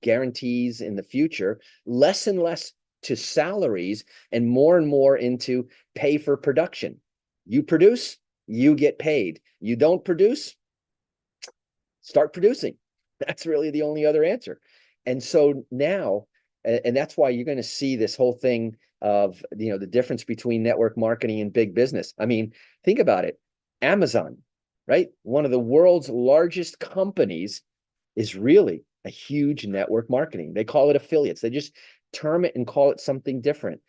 guarantees in the future, less and less to salaries, and more into pay for production. You produce, you get paid. You don't produce, start producing. That's really the only other answer. And so now, and that's why you're going to see this whole thing of the difference between network marketing and big business. I mean, think about it. Amazon, right? One of the world's largest companies, is really a huge network marketing. They call it affiliates. They just term it and call it something different.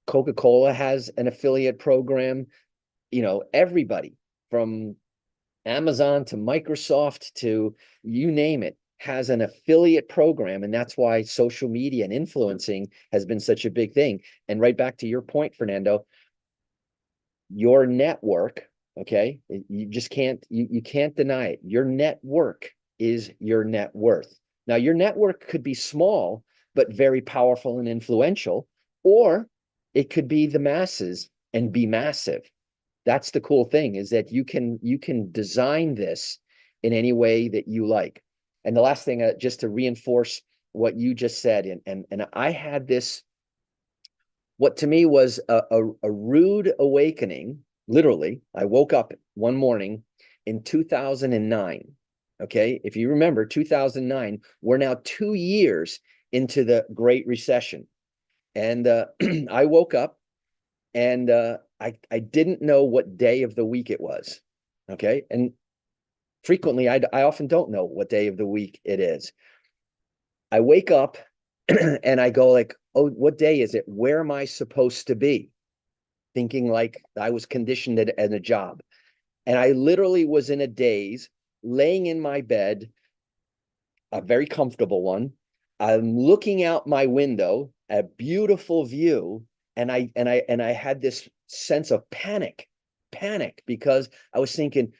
Coca-Cola has an affiliate program. Everybody from Amazon to Microsoft to you name it has an affiliate program. And that's why social media and influencing has been such a big thing. And right back to your point, Fernando, your network, okay, you just can't, you can't deny it. Your network is your net worth. Now, your network could be small, but very powerful and influential, or it could be the masses and be massive. That's the cool thing, is that you can design this in any way that you like. And the last thing, just to reinforce what you just said, and I had this, what to me was a rude awakening. Literally, I woke up one morning in 2009. Okay, if you remember 2009, we're now 2 years into the Great Recession. And I woke up and I didn't know what day of the week it was. Okay, and frequently I often don't know what day of the week it is. I wake up and I go like, oh, what day is it? Where am I supposed to be? Thinking like I was conditioned at a job. And I literally was in a daze, laying in my bed, a very comfortable one. I'm looking out my window, a beautiful view, and I had this sense of panic because I was thinking,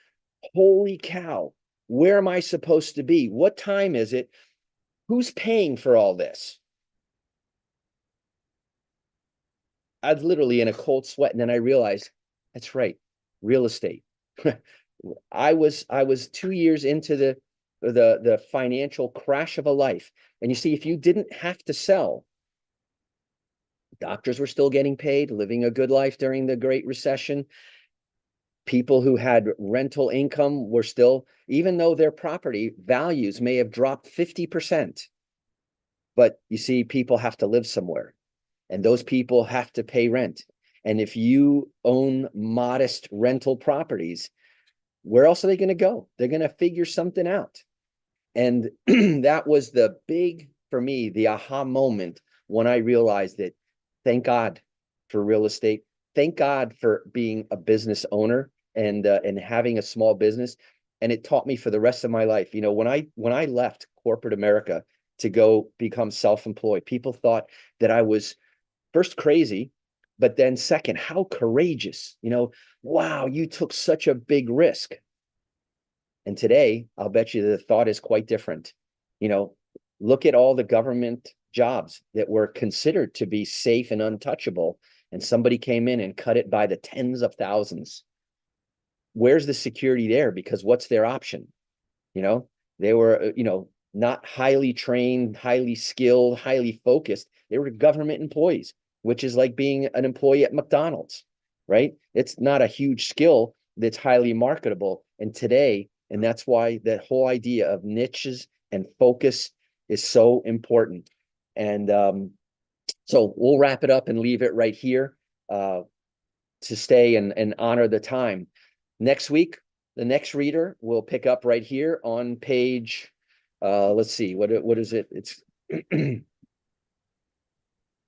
holy cow, where am I supposed to be? What time is it? Who's paying for all this? I was literally in a cold sweat, and then I realized, that's right, real estate. I was 2 years into the financial crash of a life. And you see, if you didn't have to sell, doctors were still getting paid, living a good life during the Great Recession. People who had rental income were still, even though their property values may have dropped 50%. But you see, people have to live somewhere, and those people have to pay rent. And if you own modest rental properties, where else are they going to go? They're going to figure something out. And that was the big, for me, the aha moment when I realized that, thank God for real estate. Thank God for being a business owner and having a small business. And it taught me for the rest of my life. When I left corporate America to go become self-employed, people thought that I was first crazy, but then second, how courageous. Wow, you took such a big risk. And today, I'll bet you the thought is quite different. Look at all the government jobs that were considered to be safe and untouchable, and somebody came in and cut it by the tens of thousands. Where's the security there? Because what's their option? They were, not highly trained, highly skilled, highly focused. They were government employees, which is like being an employee at McDonald's, right? It's not a huge skill that's highly marketable. And today, and that's why that whole idea of niches and focus is so important. And so we'll wrap it up and leave it right here to stay and honor the time. Next week, the next reader will pick up right here on page, let's see, what is it? It's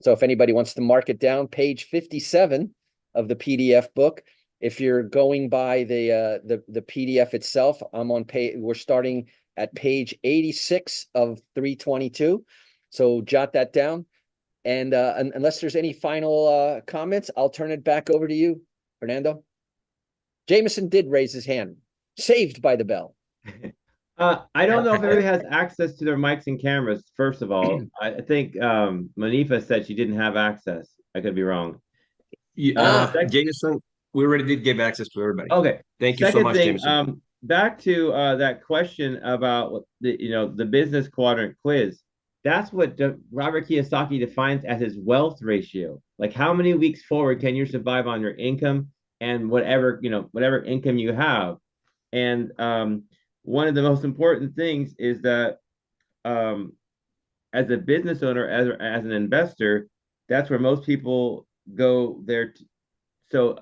so if anybody wants to mark it down, page 57 of the PDF book. If you're going by the PDF itself, we're starting at page 86 of 322. So jot that down. And unless there's any final comments, I'll turn it back over to you, Fernando. Jameson did raise his hand, saved by the bell.
I don't know if everybody has access to their mics and cameras. First of all, I think Manifa said she didn't have access. I could be wrong.
Jameson, we already did give access to everybody.
Okay.
Thank you so much,
Second thing,
Jameson.
back to that question about the business quadrant quiz. That's what Robert Kiyosaki defines as his wealth ratio. Like how many weeks forward can you survive on your income and whatever income you have. And one of the most important things is that as a business owner, as an investor, that's where most people go there. So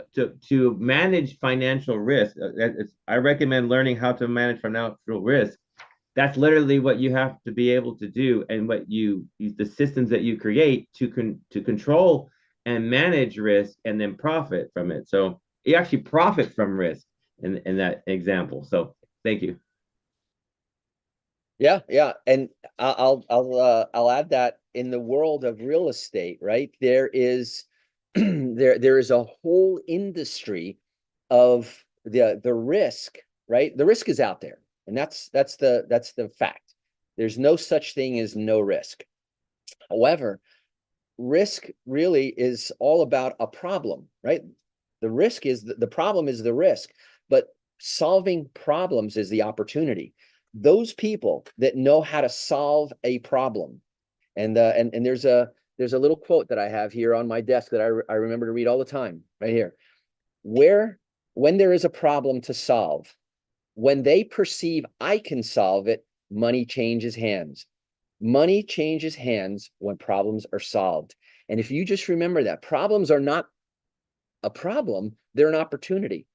to manage financial risk, I recommend learning how to manage financial risk. That's literally what you have to be able to do, and the systems that you create to control and manage risk, and then profit from it. So you actually profit from risk in that example. So thank you.
Yeah, and I'll add that in the world of real estate, right? There is there is a whole industry of the risk, right? The risk is out there, and that's the fact. There's no such thing as no risk. However, risk really is all about a problem, right? The risk is the problem is the risk, but solving problems is the opportunity. Those people that know how to solve a problem, and there's a little quote that I have here on my desk that I remember to read all the time, right here. When there is a problem to solve, when they perceive I can solve it, money changes hands. Money changes hands when problems are solved. And if you just remember that problems are not a problem, they're an opportunity.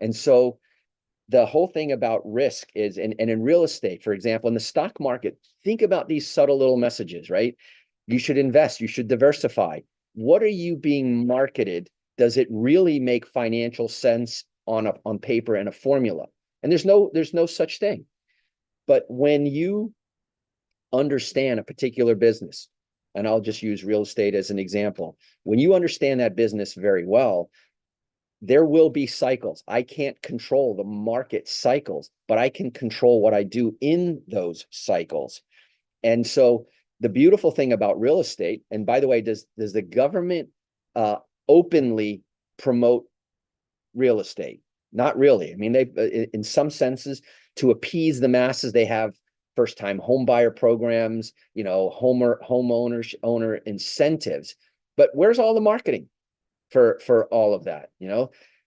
And so the whole thing about risk is, and in real estate, for example, in the stock market, think about these subtle little messages, right? You should invest, you should diversify. What are you being marketed? Does it really make financial sense on paper and a formula? And there's no such thing. But when you understand a particular business, and I'll just use real estate as an example, when you understand that business very well, there will be cycles. I can't control the market cycles, but I can control what I do in those cycles. And so the beautiful thing about real estate, and by the way, does the government openly promote real estate? Not really. I mean, they in some senses, to appease the masses, they have first-time home buyer programs, owner incentives. But where's all the marketing for all of that?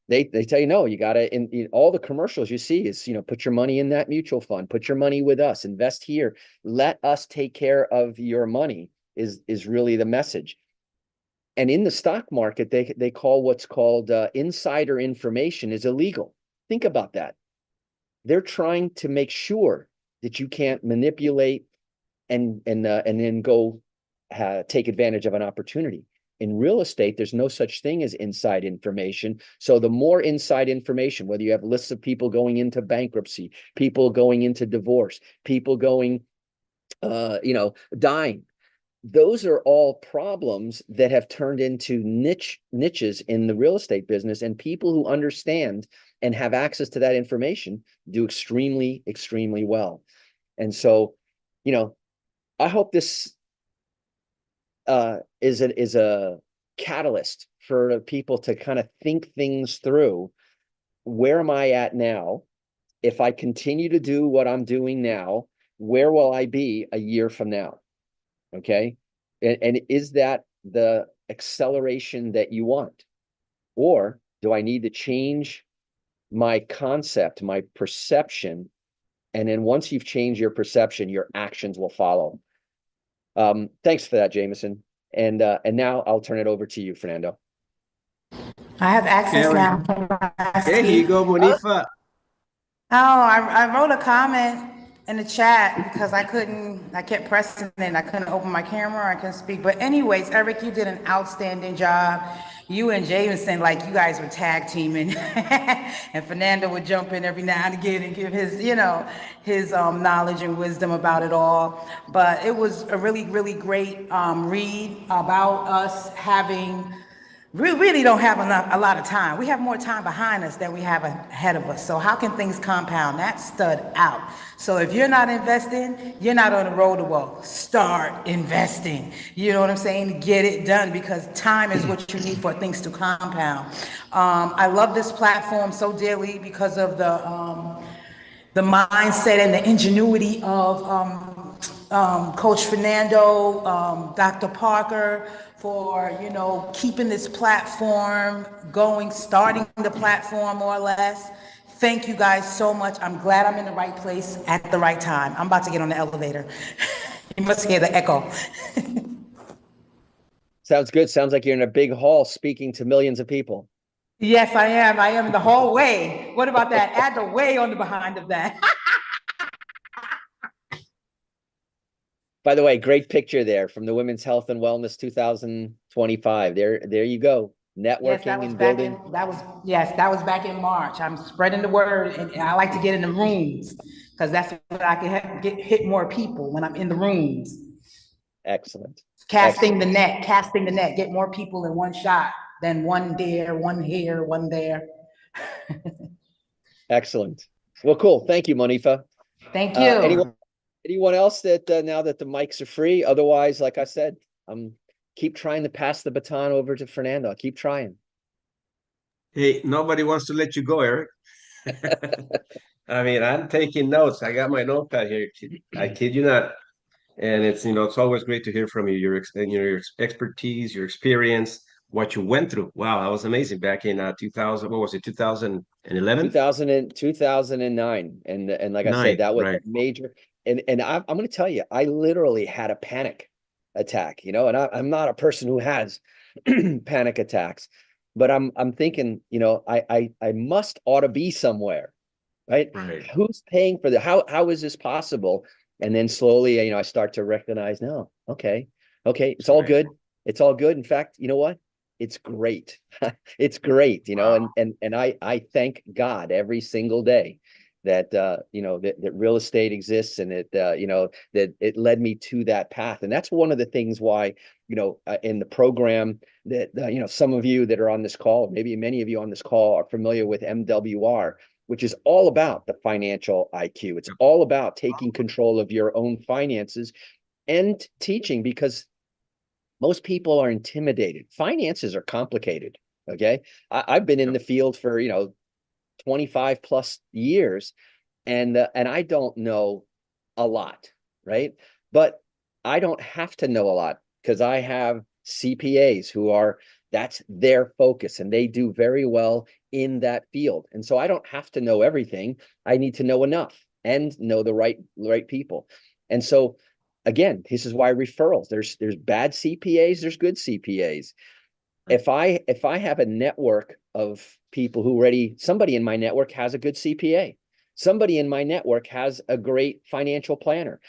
They tell you, no, you gotta, in all the commercials you see is, put your money in that mutual fund, put your money with us, invest here, let us take care of your money is really the message. And in the stock market, they call what's called insider information is illegal. Think about that. They're trying to make sure that you can't manipulate and then go take advantage of an opportunity. In real estate, there's no such thing as inside information. So the more inside information, whether you have lists of people going into bankruptcy, people going into divorce, people going, dying, those are all problems that have turned into niches in the real estate business. And people who understand and have access to that information do extremely, extremely well. And so, I hope this is a catalyst for people to kind of think things through. Where am I at now? If I continue to do what I'm doing now, where will I be a year from now? Okay. And is that the acceleration that you want? Or do I need to change my concept, my perception? And then once you've changed your perception, your actions will follow. Thanks for that, Jameson. And now I'll turn it over to you, Fernando.
I have access now.
There you go, Monifa.
Oh, I wrote a comment. in the chat because I kept pressing it and I couldn't open my camera, I couldn't speak. But anyways, Eric, you did an outstanding job. You and Jameson, like you guys were tag teaming, and Fernando would jump in every now and again and give his, his knowledge and wisdom about it all. But it was a really, really great read about us having. We really don't have a lot of time. We have more time behind us than we have ahead of us. So how can things compound? That stood out. So if you're not investing, you're not on the road to wealth. Start investing. You know what I'm saying? Get it done because time is what you need for things to compound. I love this platform so dearly because of the mindset and the ingenuity of Coach Fernando, Dr. Parker, for keeping this platform going, starting the platform more or less. Thank you guys so much. I'm glad I'm in the right place at the right time. I'm about to get on the elevator. You must hear the echo.
Sounds good. Sounds like you're in a big hall speaking to millions of people.
Yes, I am. I am in the hallway. What about that? Add the way on the behind of that.
By the way, great picture there from the Women's Health and Wellness 2025. There you go. Networking and building.
That was back in March. I'm spreading the word, and I like to get in the rooms because that's when I can hit more people when I'm in the rooms.
Excellent.
Casting the net, get more people in one shot than one there, one here, one there.
Excellent. Well, cool. Thank you, Monifa.
Thank you.
Anyone else that now that the mics are free? Otherwise, like I said, keep trying to pass the baton over to Fernando. I'll keep trying.
Hey, nobody wants to let you go, Eric. I mean, I'm taking notes. I got my notepad here. I kid you not. And it's always great to hear from you, your expertise, your experience, what you went through. Wow, that was amazing. Back in 2000, what was it, 2011?
2009. And like I said, that was
right.
a major. And I'm going to tell you, I literally had a panic attack, and I'm not a person who has panic attacks, but I'm thinking, I ought to be somewhere, right? Who's paying for how is this possible? And then slowly, I start to recognize, no, okay, it's all good. It's all good. In fact, you know what? It's great. It's great,
Wow.
and I thank God every single day that that real estate exists, and that it led me to that path. And that's one of the things why, in the program that some of you that are on this call, maybe many of you on this call, are familiar with MWR, which is all about the financial IQ. It's all about taking control of your own finances and teaching, because most people are intimidated. Finances are complicated. Okay. I've been in the field for, 25 plus years, and I don't know a lot, right? But I don't have to know a lot because I have CPAs that's their focus, and they do very well in that field. And so I don't have to know everything. I need to know enough and know the right people. And so again, this is why referrals, there's bad CPAs, there's good CPAs. If I have a network of people somebody in my network has a good CPA, somebody in my network has a great financial planner,